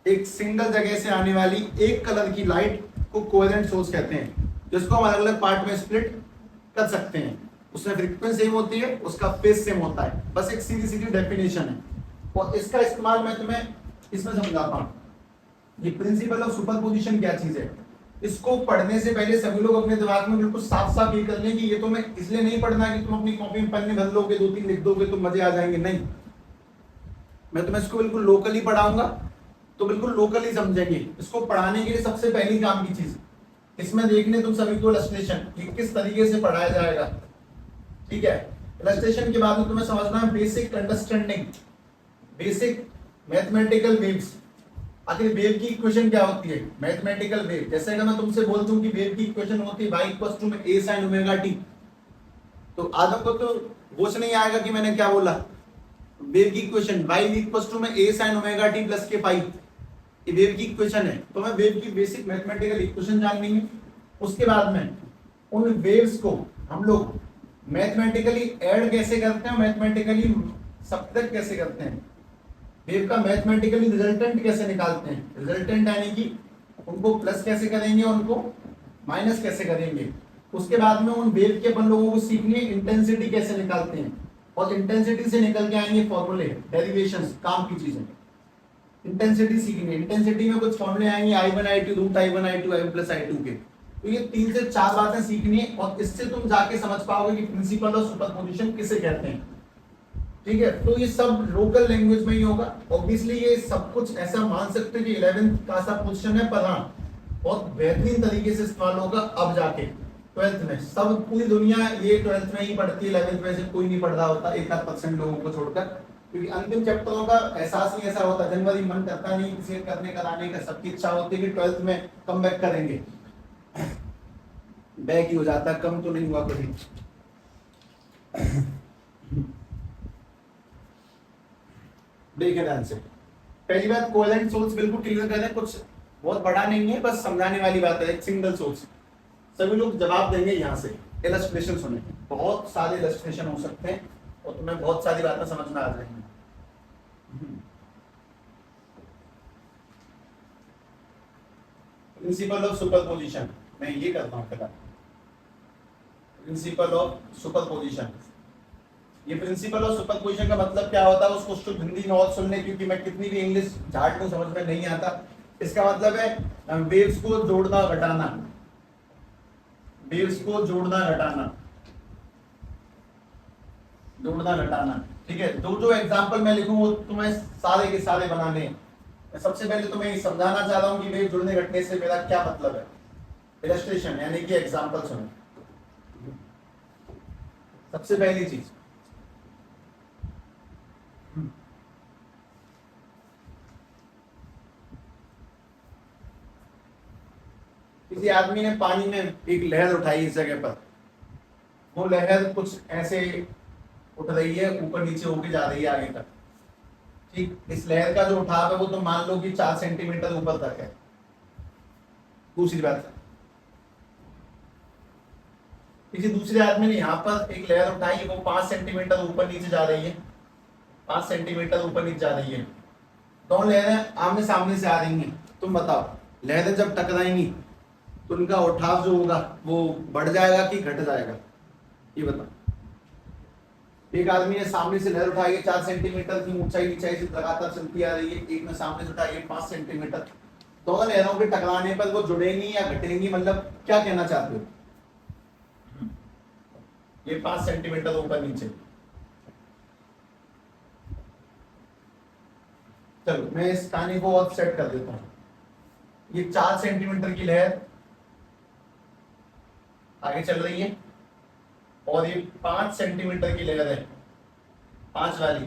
एक सिंगल जगह से आने वाली एक कलर की लाइट को कोहेरेंट सोर्स कहते हैं, जिसको हम अलग अलग पार्ट में स्प्लिट कर सकते हैं। उसमें फ्रीक्वेंसी सेम होती है, उसका फेज सेम होता है। बस एक सीधी सीधी डेफिनेशन है, और इसका इस्तेमाल मैं तुम्हें इसमें समझाता हूं। ये प्रिंसिपल ऑफ सुपरपोजिशन क्या चीज है? इसको पढ़ने से पहले सभी लोग अपने दिमाग में बिल्कुल साफ साफ ये कर लें कि ये तो मैं इसलिए नहीं पढ़ना कि तुम अपनी कॉपी में पेन भर लोगे, 2-3 लिख दोगे तो मजे आ जाएंगे, नहीं। मैं तुम्हें इसको बिल्कुल लोकली पढ़ाऊंगा तो बिल्कुल लोकली समझेंगे। इसको पढ़ाने के लिए सबसे पहली काम की चीज इसमें देखने तुम सभी को इलस्ट्रेशन, किस तरीके से पढ़ाया जाएगा, ठीक है। इलस्ट्रेशन के बाद में तुम्हें समझना है basic understanding, basic mathematical waves. आखिर वेव की इक्वेशन क्या होती है, मैथमेटिकल वेव। जैसे अगर मैं तुमसे बोल दूं कि वेव की इक्वेशन होती है y equals to a sin omega t, तो आदम को तो होश नहीं आएगा कि मैंने क्या बोला। वेव की equation y equals to a sin omega t plus के पाई, ये वेव की इक्वेशन है। तो हमें वेव की बेसिक मैथमेटिकल इक्वेशन जाननी है। उसके बाद में उन वेव्स को हम लोग मैथमेटिकली ऐड कैसे करते हैं, मैथमेटिकली सब्ट्रैक्ट कैसे करते हैं, वेव का मैथमेटिकली रिजल्टेंट कैसे निकालते हैं, रिजल्टेंट यानी कि उनको प्लस कैसे करेंगे, उनको माइनस कैसे करेंगे। उसके बाद में उन वेव के अपन लोगों को सीखनी है इंटेंसिटी कैसे निकालते हैं, और इंटेंसिटी से निकल के आएंगे फॉर्मूले, डेरिवेशंस, काम की चीजें। इंटेंसिटी सीखनी है, इंटेंसिटी में कुछ फॉर्मूले आएंगे I1 I2 root I1 I2 I1 plus I2 के। तो ये 3 से 4 बातें सीखनी है, और इससे तुम जाके समझ पाओगे कि प्रिंसिपल ऑफ सुपरपोजिशन किसे कहते हैं, ठीक है। तो ये सब लोकल लैंग्वेज में ही होगा। ऑब्वियसली ये सब कुछ ऐसा मान सकते हैं कि 11th का सा पोजीशन है, पर हाँ बहुत बेहतरीन तरीके से इस्तेमाल होगा अब जाके 12th में। सब पूरी दुनिया ये 12th में ही पढ़ती है, 11th में से कोई नहीं पढ़ रहा होता, 1% लोगों को छोड़कर, क्योंकि अंतिम चैप्टरों का एहसास ही ऐसा होता है। जनवरी मन करता नहीं किसी करने कराने का, सबकी इच्छा होती है कि 12th में कम बैक करेंगे, बैक ही हो जाता है, कम तो नहीं हुआ कभी। देखिए ध्यान से, पहली बात कोवेलेंट सोर्स बिल्कुल क्लियर कर दें, कुछ बहुत बड़ा नहीं है, बस समझाने वाली बात है। एक सिंगल सोर्स, सभी लोग जवाब देंगे यहाँ से। इलस्ट्रेशन सुने, बहुत सारे इलस्ट्रेशन हो सकते हैं और तुम्हें बहुत सारी बातें समझ में आ जाएंगी। प्रिंसिपल ऑफ सुपरपोजिशन, मैं ये करता हूँ फिलहाल। प्रिंसिपल ऑफ सुपरपोजिशन, ये प्रिंसिपल ऑफ सुपरपोजिशन का मतलब क्या होता है उसको शुद्ध हिंदी में और सुन ले, क्योंकि मैं कितनी भी इंग्लिश झाड़ को समझ में नहीं आता। इसका मतलब है वेव्स को जोड़ना घटाना, वेव्स को जोड़ना घटाना, जोड़ना घटाना, ठीक है। जो एग्जांपल मैं लिखूं वो तुम्हें सारे के सारे बनाने हैं। मैं सबसे पहले तुम्हें ये समझाना चाह रहा हूं कि वेव जुड़ने घटने से मेरा क्या मतलब है। इलस्ट्रेशन यानी कि एग्जांपल सुनो। सबसे पहली चीज, किसी आदमी ने पानी में एक लहर उठाई इस जगह पर, वो लहर कुछ ऐसे उठ रही है, ऊपर नीचे होके जा रही है आगे तक, ठीक। इस लहर का जो उठाव है वो तो मान लो कि 4 सेंटीमीटर ऊपर तक है। दूसरी बात, किसी दूसरे आदमी ने यहाँ पर एक लहर उठाई, वो 5 सेंटीमीटर ऊपर नीचे जा रही है, 5 सेंटीमीटर ऊपर नीचे जा रही है। दोनों लहरें आमने सामने से आ रही हैं। तुम बताओ, लहरें जब टकराएंगी तो उनका उठाव जो होगा वो बढ़ जाएगा कि घट जाएगा, ये बताओ। एक आदमी ने सामने से लहर उठाई है, 4 सेंटीमीटर की ऊंचाई से लगातार चलती आ रही है, एक ने सामने से उठाई है 5 सेंटीमीटर। दोनों लहरों के टकराने पर वो जुड़ेंगी या घटेंगी, मतलब क्या कहना चाहते हो? ये 5 सेंटीमीटर ऊपर नीचे। चलो मैं इस कहानी को और सेट कर देता हूं। ये 4 सेंटीमीटर की लहर आगे चल रही है और ये 5 सेंटीमीटर की लहर है, 5 वाली।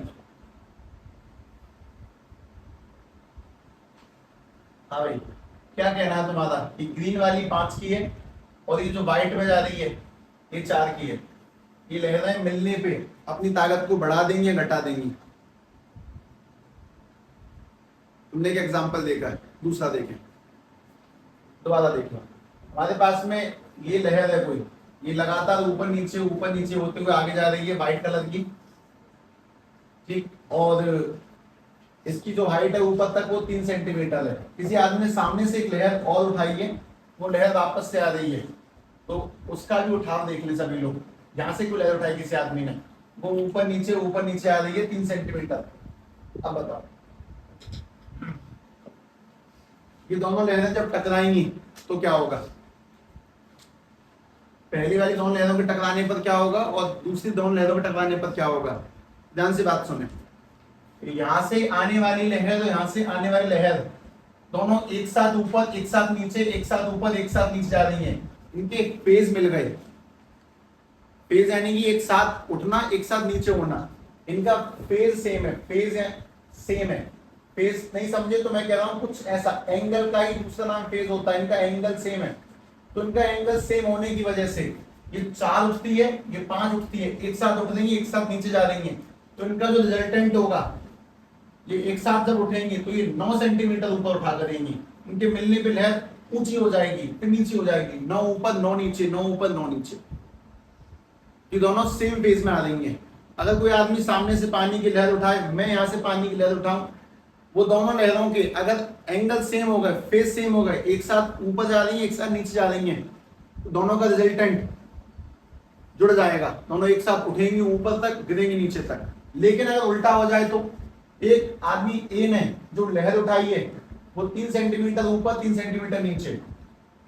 हाँ भाई, क्या कहना है तुम्हारा? ये ग्रीन वाली 5 की है और ये जो व्हाइट में जा रही है ये 4 की है। ये लहरें मिलने पे अपनी ताकत को बढ़ा देंगी या घटा देंगी? तुमने एक एग्जांपल देखा है, दूसरा देखें, दोबारा देखो। हमारे पास में ये लहर है कोई, ये लगातार ऊपर नीचे होते हुए आगे जा रही है, व्हाइट कलर की, ठीक। और इसकी जो हाइट है ऊपर तक वो 3 सेंटीमीटर है। किसी आदमी ने सामने से एक लहर और उठाई है, वो लहर वापस से आ रही है, तो उसका भी उठाव देख ले सभी लोग। यहाँ से कोई लहर उठाई किसी आदमी ने, वो ऊपर नीचे आ रही है 3 सेंटीमीटर। अब बताओ, ये दोनों लहरें जब टकराएंगी तो क्या होगा, पहली वाली दोनों लहरों के टकराने पर क्या होगा और दूसरी दोनों लहरों के टकराने पर क्या होगा। ध्यान से बात सुने, यहां से आने वाली लहर और यहां से आने वाली लहर दोनों एक साथ ऊपर एक साथ नीचे, एक साथ ऊपर एक साथ नीचे जा रही हैं, इनके फेज मिल गए। फेज यानी कि एक साथ उठना एक साथ नीचे होना, इनका फेज सेम है, फेज है सेम है। फेज नहीं समझे तो मैं कह रहा हूं कुछ ऐसा, एंगल का ही दूसरा नाम फेज होता है, इनका एंगल सेम है। तो इनका एंगल सेम होने की वजह से ये 4 उठती है, ये 5 उठती है, एक साथ उठ रही है, एक साथ नीचे जा रही है, तो इनका जो रिजल्टेंट होगा, ये एक साथ जब उठेंगे तो ये 9 सेंटीमीटर ऊपर उठा करेंगे, इनके मिलने पे लहर ऊंची हो जाएगी फिर नीचे हो जाएगी, 9 ऊपर 9 नीचे, 9 ऊपर 9 नीचे, ये दोनों सेम फेज में आ रही हैं। अगर कोई आदमी सामने से पानी की लहर उठाए, मैं यहां से पानी की लहर उठाऊं, वो दोनों लहरों के अगर एंगल सेम हो गए, फेज सेम हो गए, एक साथ ऊपर जा रही है एक साथ नीचे जा रही हैं, तो दोनों का रिजल्टेंट जुड़ जाएगा, दोनों एक साथ उठेंगे ऊपर तक, गिरेंगे नीचे तक। लेकिन अगर उल्टा हो जाए तो एक आदमी ए ने जो लहर उठाई है वो 3 सेंटीमीटर ऊपर 3 सेंटीमीटर नीचे,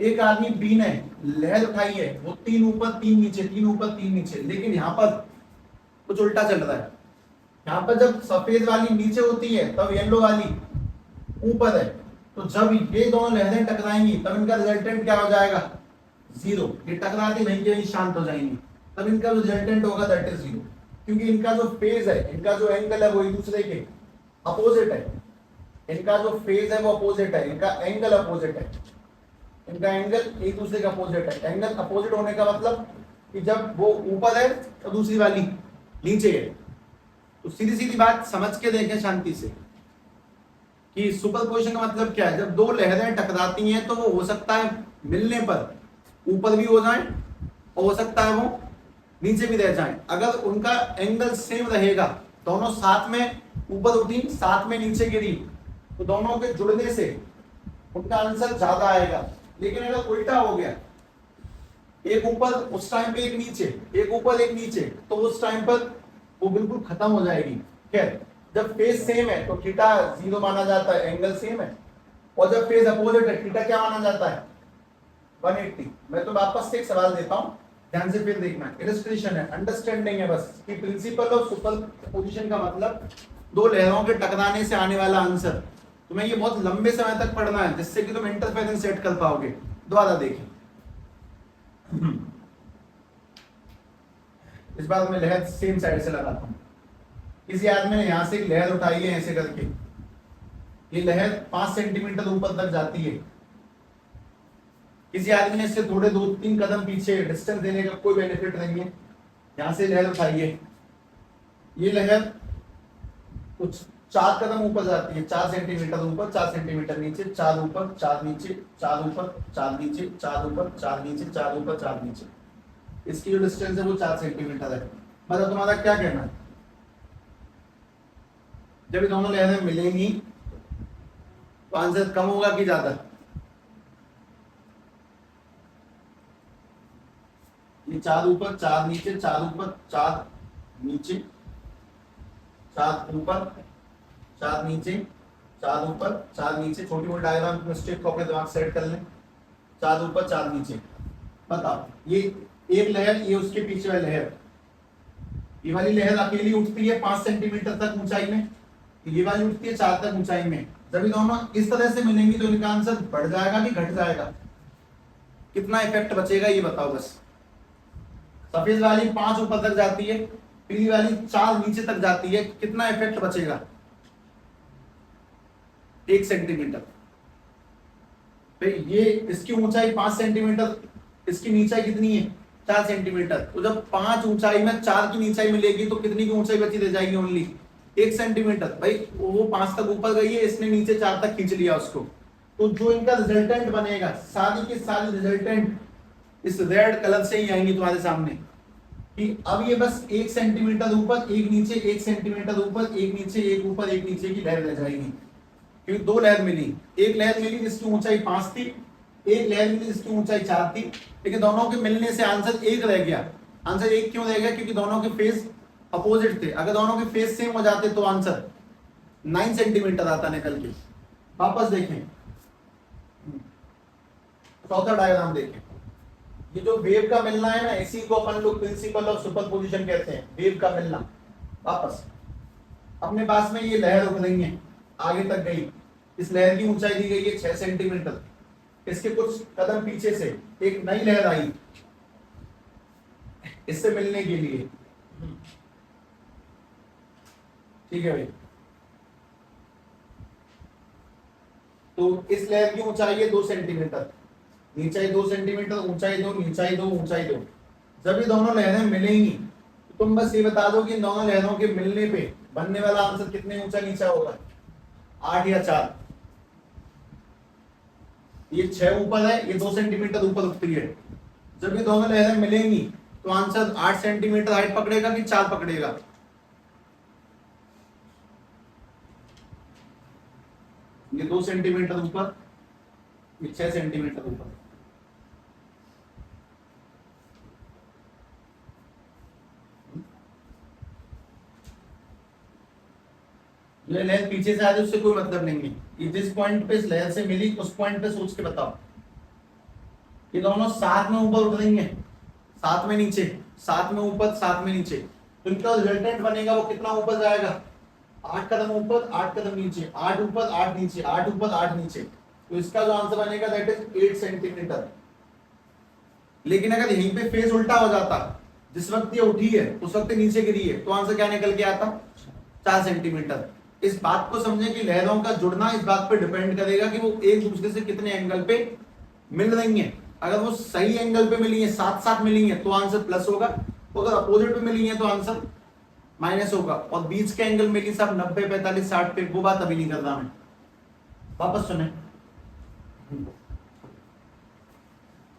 एक आदमी बी ने लहर उठाई है वो 3 ऊपर 3 नीचे, 3 ऊपर 3 नीचे, लेकिन यहाँ पर कुछ उल्टा चल रहा है। यहाँ पर जब सफेद वाली नीचे होती है तब येलो वाली ऊपर है, तो जब ये दोनों लहरें टकराएंगी तब इनका रिजल्टेंट क्या हो जाएगा, 0। ये टकराती वहीं के वहीं शांत हो जाएंगी, तब इनका रिजल्टेंट होगा दैट इज 0, क्योंकि इनका जो फेज है, इनका जो एंगल है वो एक दूसरे के अपोजिट है, इनका जो फेज है वो अपोजिट है, इनका एंगल अपोजिट है, इनका एंगल एक दूसरे का अपोजिट है। एंगल अपोजिट होने का मतलब कि जब वो ऊपर है तो दूसरी वाली नीचे है। तो सीधी सीधी बात समझ के देखें शांति से कि सुपरपोजिशन का मतलब क्या है। जब दो लहरें टकराती हैं तो वो हो सकता है मिलने पर ऊपर भी हो जाएं और हो सकता है वो नीचे भी रह जाएं। अगर उनका एंगल सेम रहेगा, दोनों साथ में ऊपर उठी साथ में नीचे गिरी, तो दोनों के जुड़ने से उनका आंसर ज्यादा आएगा। लेकिन अगर उल्टा हो गया, एक ऊपर उस टाइम पे एक नीचे, एक ऊपर एक नीचे, तो उस टाइम पर वो बिल्कुल खत्म हो जाएगी। खैर, जब फेज सेम है तो थीटा 0 माना जाता है, एंगल सेम है, और जब फेज अपोजिट है थीटा क्या माना जाता है, 180। मैं तो वापस से एक सवाल देता हूं, ध्यान से फिर देखना। इलस्ट्रेशन है, अंडरस्टैंडिंग है बस कि प्रिंसिपल ऑफ सुपरपोजिशन का मतलब दो लहरों के टकराने से आने वाला आंसर। तुम्हें ये बहुत लंबे समय तक पढ़ना है जिससे कि तुम इंटरफेरेंस सेट कर पाओगे। दोबारा देखें, इस बार मैं लहर सेम साइड से लगाता हूं। किसी आदमी ने यहां से एक लहर उठाई है ऐसे करके, ये लहर 5 सेंटीमीटर ऊपर तक जाती है। किसी आदमी ने इससे थोड़े 2-3 कदम पीछे डिस्टेंस देने का कोई बेनिफिट नहीं है, यहां से लहर उठाई है, ये लहर कुछ 4 कदम ऊपर जाती है, 4 सेंटीमीटर ऊपर 4 सेंटीमीटर नीचे, 4 ऊपर 4 नीचे, 4 ऊपर 4 नीचे, 4 ऊपर 4 नीचे, 4 ऊपर 4 नीचे। इसकी जो डिस्टेंस है वो 4 सेंटीमीटर है। मतलब तुम्हारा क्या कहना है, जब ये दोनों लहरें मिलेंगी तो आंसर कम होगा कि ज्यादा? ये 4 ऊपर 4 नीचे, 4 ऊपर 4 नीचे, 4 ऊपर 4 नीचे, 4 ऊपर 4 नीचे। छोटी मोटी डायग्राम मिस्टेक को अपने दिमाग सेट कर लें। 4 ऊपर 4 नीचे। बताओ, ये एक लहर, ये उसके पीछे वाली लहर, ये वाली लहर अकेली उठती है 5 सेंटीमीटर तक ऊंचाई में, ये वाली उठती है 4 तक ऊंचाई में। जब ये दोनों इस तरह से मिलेंगी तो इनका आंसर बढ़ जाएगा कि घट जाएगा? कितना इफेक्ट बचेगा ये बताओ बस। सफेद वाली 5 ऊपर तक जाती है, पीली वाली 4 नीचे तक जाती है, कितना इफेक्ट बचेगा? 1 सेंटीमीटर। तो ये इसकी ऊंचाई 5 सेंटीमीटर, इसकी नीचाई कितनी है? 4 सेंटीमीटर। तो जब 5 ऊंचाई में 4 की नीचाई मिलेगी तो कितनी की ऊंचाई बची रह जाएगी? Only 1 centimetre. भाई वो 5 तक ऊपर गई है, इसने नीचे 4 तक खींच लिया उसको। तो जो इनका रिजल्टेंट बनेगा, सारी की सारी रिजल्टेंट इस रेड कलर से ही आएंगी तुम्हारे सामने कि अब ये बस 1 सेंटीमीटर ऊपर 1 नीचे, 1 सेंटीमीटर ऊपर 1 नीचे, 1 ऊपर 1 नीचे की लहर रह जाएगी। क्योंकि 2 लहर मिली, एक लहर मिली जिसकी ऊंचाई 5 थी, एक लहर मिली जिसकी ऊंचाई 4 थी, लेकिन दोनों के मिलने से आंसर 1 रह गया। आंसर 1 क्यों रह गया? क्योंकि दोनों के फेस अपोजिट थे। अगर दोनों के फेस सेम हो जाते तो आंसर 9 सेंटीमीटर आता निकल के। वापस देखें, चौथा डायग्राम देखें। ये जो वेव का मिलना है ना, इसी को अपन लोग प्रिंसिपल ऑफ सुपरपोजिशन कहते हैं, वेव का मिलना। वापस अपने पास में ये लहर उठ रही है, आगे तक गई, इस लहर की ऊंचाई दी गई है 6 सेंटीमीटर। इसके कुछ कदम पीछे से एक नई लहर आई इससे मिलने के लिए, ठीक है भाई। तो इस लहर की ऊंचाई है 2 सेंटीमीटर, नीचाई 2 सेंटीमीटर, ऊंचाई 2, नीचाई 2, ऊंचाई 2। जब ये दोनों लहरें मिलेंगी तो तुम बस ये बता दो कि इन दोनों लहरों के मिलने पे बनने वाला आंसर कितने ऊंचा नीचा होगा, 8 या 4। ये 6 ऊपर है, ये 2 सेंटीमीटर ऊपर उठती है। जब ये दोनों लहरें मिलेंगी तो आंसर 8 सेंटीमीटर हाइट पकड़ेगा कि 4 पकड़ेगा? ये 2 सेंटीमीटर ऊपर, ये 6 सेंटीमीटर ऊपर। ये लहर पीछे से आ रही उससे कोई मतलब नहीं है, ये जिस पॉइंट पे इस लहर से मिली उस पॉइंट पे सोच के बताओ। ये दोनों साथ में ऊपर उठ रही हैं, साथ में नीचे, साथ में ऊपर, साथ में नीचे, तो इनका रिजल्टेंट बनेगा वो कितना ऊपर जाएगा? 8 कदम ऊपर, 8 कदम नीचे, 8 ऊपर 8 नीचे, 8 ऊपर 8 नीचे। तो इसका जो आंसर बनेगा दैट इज 8 सेंटीमीटर। लेकिन अगर यहीं पे फेस उल्टा हो जाता, जिस वक्त ये उठी है उस वक्त नीचे गिरी है, तो आंसर क्या निकल के आता? 4 सेंटीमीटर। इस बात को समझे कि लहरों का जुड़ना इस बात पे डिपेंड करेगा कि वो एक दूसरे से कितने एंगल पे मिल रही हैं। अगर वो सही एंगल पे मिली है, साथ साथ मिली है, तो आंसर प्लस होगा। अगर अपोजिट पे मिली है तो आंसर माइनस होगा। और बीच के एंगल मिली सब 90, 45, 60 पे, वो बात अभी नहीं कर रहा मैं। वापस सुने,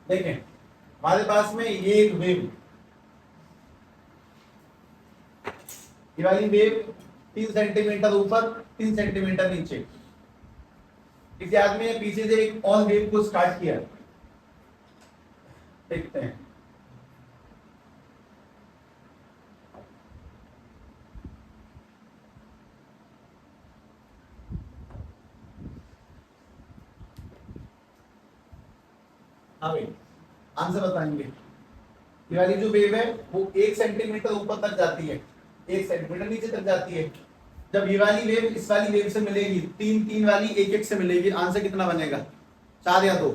देखें हमारे पास में ये एक वेव, ये वाली वेव 3 सेंटीमीटर ऊपर, 3 सेंटीमीटर नीचे। किसी आदमी ने पीछे से एक और वेव को स्टार्ट किया, देखते हैं। हाँ भाई, आंसर बताएंगे। ये वाली जो वेव है वो 1 सेंटीमीटर ऊपर तक जाती है, 1 सेंटीमीटर नीचे तक जाती है। जब ये वाली वेव इस वाली वेव से मिलेगी, 3 वाली 1 से मिलेगी, आंसर कितना बनेगा? 4 या 2?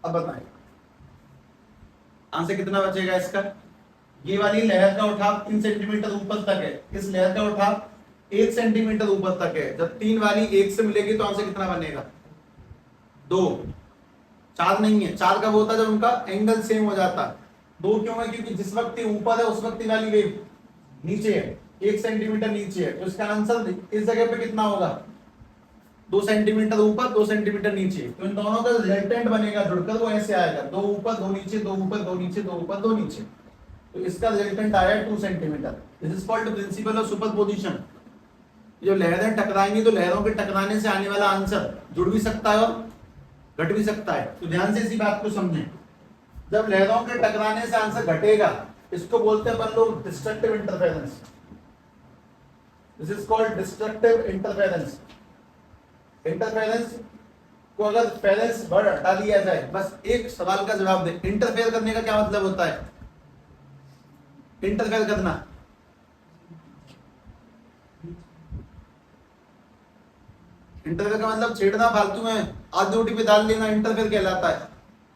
अब बताएं आंसर कितना बचेगा इसका। ये वाली लहर का उठाव 3 सेंटीमीटर ऊपर तक है, इस लहर का उठाव 1 सेंटीमीटर ऊपर तक है। जब 3 वाली 1 से मिलेगी तो आंसर कितना बनेगा? 2। 4 नहीं है, 4 कब होता है? जब उनका एंगल सेम हो जाता। 2 क्यों है? क्योंकि जिस वक्त ऊपर है उस वक्त वाली वेव नीचे है, 1 सेंटीमीटर नीचे है, तो इसका आंसर इस जगह पे कितना होगा? 2 सेंटीमीटर ऊपर, 2 सेंटीमीटर नीचे। तो इन दोनों का रिजल्टेंट बनेगा जुड़कर, वो ऐसे आएगा, 2 ऊपर 2 नीचे, 2 ऊपर 2 नीचे, 2 ऊपर 2 नीचे। तो इसका रिजल्टेंट आया 2 centimetre. This is called principle of superposition. जो लहरें टकराएंगी तो लहरों के टकराने से आने वाला आंसर जुड़ भी सकता है और घट भी सकता है। तो ध्यान से इसी बात को समझें। जब लहरों के टकराने से आंसर घटेगा, इसको बोलते हैं अपन लोग destructive interference. This is called destructive interference. Interference को अगर फेरेंस वर्ड हटा दिया जाए, बस एक सवाल का जवाब दे, इंटरफेयर करने का क्या मतलब होता है? इंटरफेयर करना, इंटरफेयर का मतलब छेड़ना, फालतू में आधी रोटी पे डाल लेना, इंटरफेयर कहलाता है।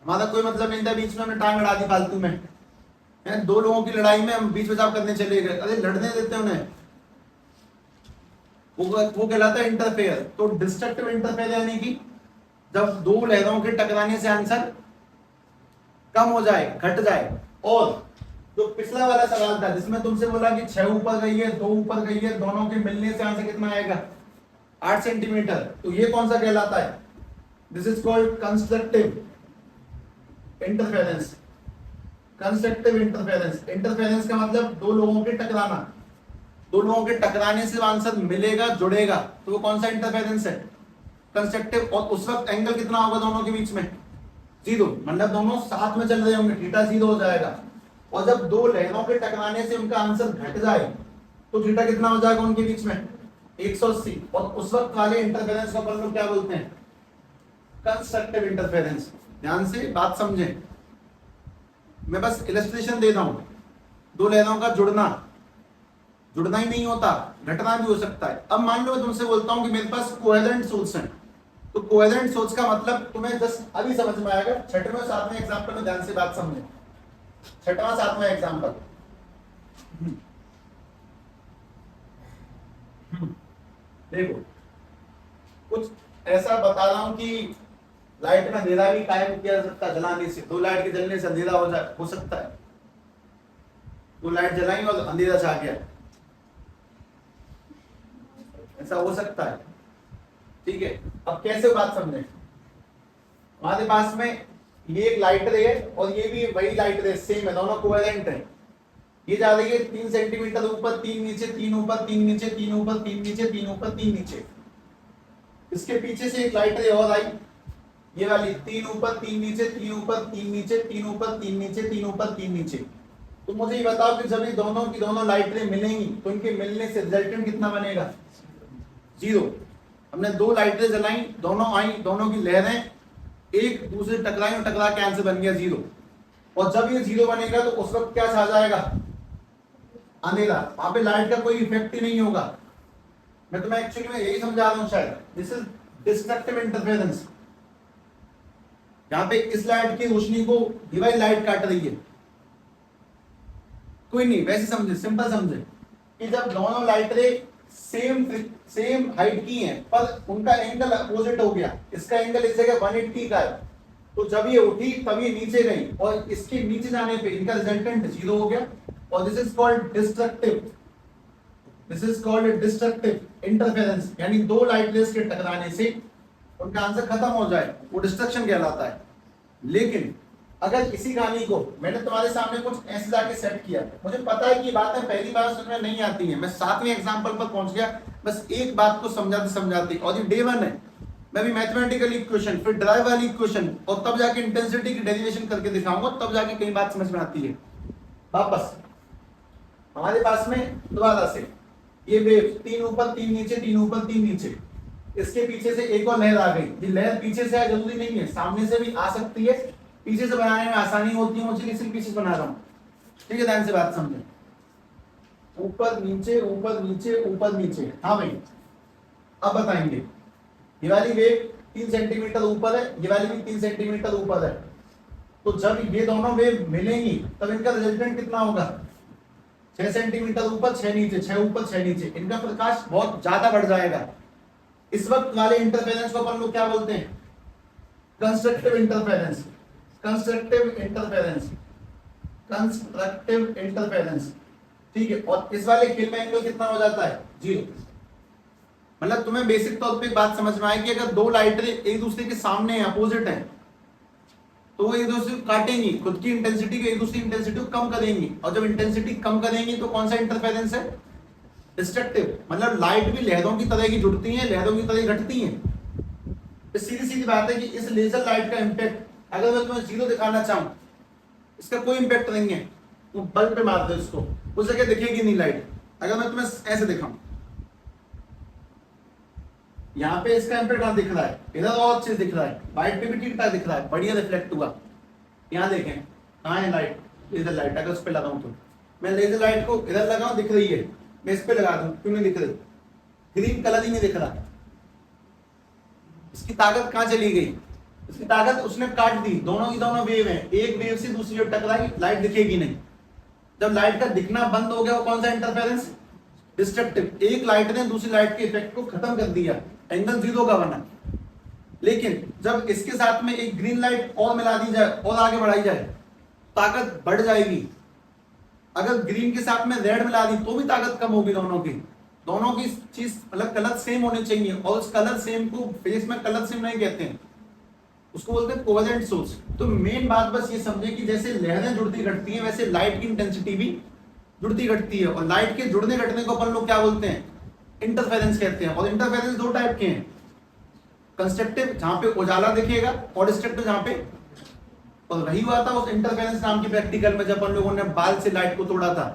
हमारा कोई मतलब नहीं था, बीच में हमने टांग अड़ा दी फालतू में। 2 लोगों की लड़ाई में हम बीच बचाव करने चले गए, अरे लड़ने देते उन्हें, वो कहलाता है इंटरफेयर। तो डिस्ट्रक्टिव इंटरफेयर यानी कि जब 2 लहरों के टकराने से आंसर कम हो जाए, घट जाए। और जो पिछला वाला सवाल था जिसमें तुमसे बोला कि 6 ऊपर गई है, 2 ऊपर गई है, दोनों के मिलने से आंसर कितना आएगा? 8 सेंटीमीटर। तो ये कौन सा कहलाता है? This is called constructive interference. Constructive interference, interference का मतलब 2 लोगों के टकराना, 2 लोगों के टकराने से आंसर मिलेगा, जुड़ेगा, तो वो कौन सा इंटरफेरेंस है? कंस्ट्रक्टिव। और उस वक्त एंगल कितना होगा दोनों के बीच में? 0, मतलब दोनों साथ में चल रहे होंगे, थीटा 0 हो जाएगा। और जब दो लहरों के टकराने से उनका आंसर घट जाए तो थीटा कितना हो जाएगा उनके बीच में 180। और उस वक्त वाले इंटरफेरेंस को अपन लोग क्या बोलते हैं कंस्ट्रक्टिव इंटरफेरेंस। ध्यान से बात समझें, मैं बस इलस्ट्रेशन दे रहा हूं। दो लहरों का जुड़ना ही नहीं होता, घटना भी हो सकता है। अब मान लो मैं तुमसे बोलता हूं कि मेरे पास कोहेरेंट सोर्स है, तो कोहेरेंट सोर्स का मतलब तुम्हें जस्ट अभी समझ में आएगा। छठवें सातवें एग्जाम्पल में ध्यान से बात समझे। छठवां सातवां एग्जाम्पल देखो, कुछ ऐसा बता रहा हूं कि लाइट में अंधेरा भी कायम किया जा सकता है जलाने से। दो लाइट के जलने से अंधेरा हो सकता है। दो लाइट जलाई और अंधेरा छा गया, ऐसा हो सकता है। ठीक है, अब कैसे बात समझे। हमारे पास में ये एक लाइट रे है और ये भी वही लाइट रे, सेम है, दोनों कोवेलेंट है। ये जा रही है 3 सेंटीमीटर ऊपर 3 नीचे, 3 ऊपर 3 नीचे, 3 ऊपर 3 नीचे, 3 ऊपर 3 नीचे। इसके पीछे से एक लाइट रे और आई, ये वाली 3 ऊपर 3 नीचे, 3 ऊपर 3 नीचे, 3 ऊपर 3 नीचे, 3 ऊपर 3 नीचे। तो मुझे ये बताओ कि जब ये दोनों की दोनों लाइट रे मिलेंगी तो इनके मिलने से रिजल्टेंट कितना बनेगा 0। हमने दो लाइटें जलाई, दोनों आई, दोनों की लहरें एक दूसरे टकराई और टकरा के आंसर बन गया 0। और जब ये 0 बनेगा तो उस वक्त क्या छा जाएगा अंधेरा। वहां पे लाइट का कोई इफेक्ट ही नहीं होगा। मैं तुम्हें एक्चुअली में यही समझा रहा हूं शायद। This is destructive interference. यहाँ पे इस लाइट की रोशनी को ये वाली लाइट काट रही है। कोई नहीं, वैसे समझे, सिंपल समझे कि जब दोनों लाइटें सेम हाइट की हैं पर उनका एंगल अपोजिट हो गया, इसका एंगल इस जगह 180 का है, तो जब ये उठी तब ये नीचे गई और इसके नीचे जाने पे इनका रिजल्टेंट 0 हो गया। और this is called destructive interference. यानी दो लाइट रेज के टकराने से उनका आंसर खत्म हो जाए, वो डिस्ट्रक्शन कहलाता है। लेकिन अगर इसी कहानी को मैंने तुम्हारे सामने कुछ ऐसे जाके सेट किया, मुझे पता है कि बातें पहली बार सुनने में नहीं आती हैं, मैं 7वें एग्जांपल पर पहुंच गया बस एक बात को समझाते समझाते, और ये डे 1 है। मैं भी मैथमेटिकल इक्वेशन, फिर ड्राइव वाली इक्वेशन और तब जाके इंटेंसिटी की डेरिवेशन करके दिखाऊंगा, तब जाके कई बात समझ में आती है। वापस हमारे पास में दोबारा से ये वेव 3 ऊपर 3 नीचे, 3 ऊपर 3 नीचे, इसके पीछे से एक और लहर आ गई। ये लहर पीछे से जरूरी नहीं है, सामने से भी आ सकती है, पीछे से बनाने में आसानी होती है, मुझे सिर्फ पीछे से बना रहा हूं। ठीक है, ध्यान से बात समझे। ऊपर नीचे ऊपर नीचे ऊपर नीचे। हाँ भाई, अब बताएंगे। ये वाली वेव 3 सेंटीमीटर ऊपर है, ये वाली भी 3 सेंटीमीटर ऊपर है। तो जब ये दोनों वेव मिलेंगी तब इनका रिजल्टेंट कितना होगा 6 सेंटीमीटर ऊपर 6 नीचे, 6 ऊपर 6 नीचे। इनका प्रकाश बहुत ज्यादा बढ़ जाएगा। इस वक्त वाले इंटरफेरेंस को अपन लोग क्या बोलते हैं कंस्ट्रक्टिव इंटरफेरेंस। ठीक है, और इस वाले खेल में एंगल कितना हो जाता है 0। मतलब तुम्हें बेसिक तौर पे एक बात समझ में आए कि अगर दो लाइटें एक दूसरे के सामने हैं, अपोजिट हैं, तो वो एक दूसरे को काटेंगी, खुद की इंटेंसिटी को एक दूसरी इंटेंसिटी को कम करेंगी। और जब इंटेंसिटी कम करेंगी तो कौन सा इंटरफेरेंस है डिस्ट्रक्टिव। मतलब लाइट भी लहरों की तरह की जुड़ती हैं, लहरों की तरह घटती हैं। तो सीधी सीधी बात है कि इस लेजर लाइट का इंपैक्ट अगर मैं तुम्हें 0 दिखाना चाहूं, इसका कोई इंपैक्ट नहीं है, तो बल्ब पे मार दो इसको, उस जगह दिखेगी नहीं लाइट। अगर मैं तुम्हें ऐसे दिखाऊं, यहाँ पे इसका इंपैक्ट कहां दिख रहा है, इधर और अच्छे दिख रहा है, वाइट पे भी ठीक ठाक दिख रहा है, बढ़िया रिफ्लेक्ट हुआ। यहाँ देखें कहाँ है लाइट, लेजर लाइट। अगर उस पर लगाऊं तो मैं लेजर लाइट को इधर लगाऊं, दिख रही है, मैं इस पे लगा दूं, क्यों नहीं दिख रही, ग्रीन कलर ही नहीं दिख रहा। इसकी ताकत कहां चली गई, इसकी ताकत उसने काट दी। दोनों की दोनों वेव है, एक वेव से दूसरी वेव टकराई, लाइट दिखेगी नहीं। जब लाइट का दिखना बंद हो गया, वो कौन सा इंटरफेरेंस डिस्ट्रक्टिव। एक लाइट ने दूसरी लाइट के इफेक्ट को खत्म कर दिया, एंगल 0 का बना। लेकिन जब इसके साथ में एक ग्रीन लाइट और मिला दी जाए और आगे बढ़ाई जाए, ताकत बढ़ जाएगी। अगर ग्रीन के साथ में रेड मिला दी तो भी ताकत कम होगी। दोनों की चीज मतलब कलर सेम होने चाहिए, और उस कलर सेम को फेस में कलर सेम नहीं कहते हैं, उसको बोलते हैं कोवेलेंट सोर्स। तो मेन बात बस ये समझे कि जैसे लहरें जुड़ती घटती हैं, वैसे लाइट की इंटेंसिटी भी जुड़ती घटती है। और लाइट के जुड़ने घटने को अपन लोग क्या बोलते हैं इंटरफेरेंस कहते हैं। और इंटरफेरेंस दो टाइप के हैं, कंस्ट्रक्टिव जहां पे उजाला दिखेगा, और डिस्ट्रक्टिव जहां पे और रही हुआ था उस इंटरफेरेंस नाम की प्रैक्टिकल में जब अपन लोगों ने बाल से लाइट को तोड़ा था,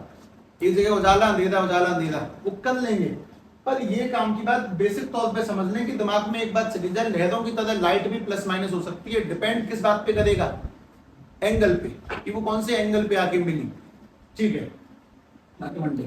एक जगह उजाला अंधेरा, वो कर लेंगे। पर ये काम की बात बेसिक तौर पे समझ लें कि दिमाग में एक बात चली जाए, लहरों की तरह लाइट भी प्लस माइनस हो सकती है। डिपेंड किस बात पे करेगा? एंगल पे, कि वो कौन से एंगल पे आके मिली। ठीक है, मंडे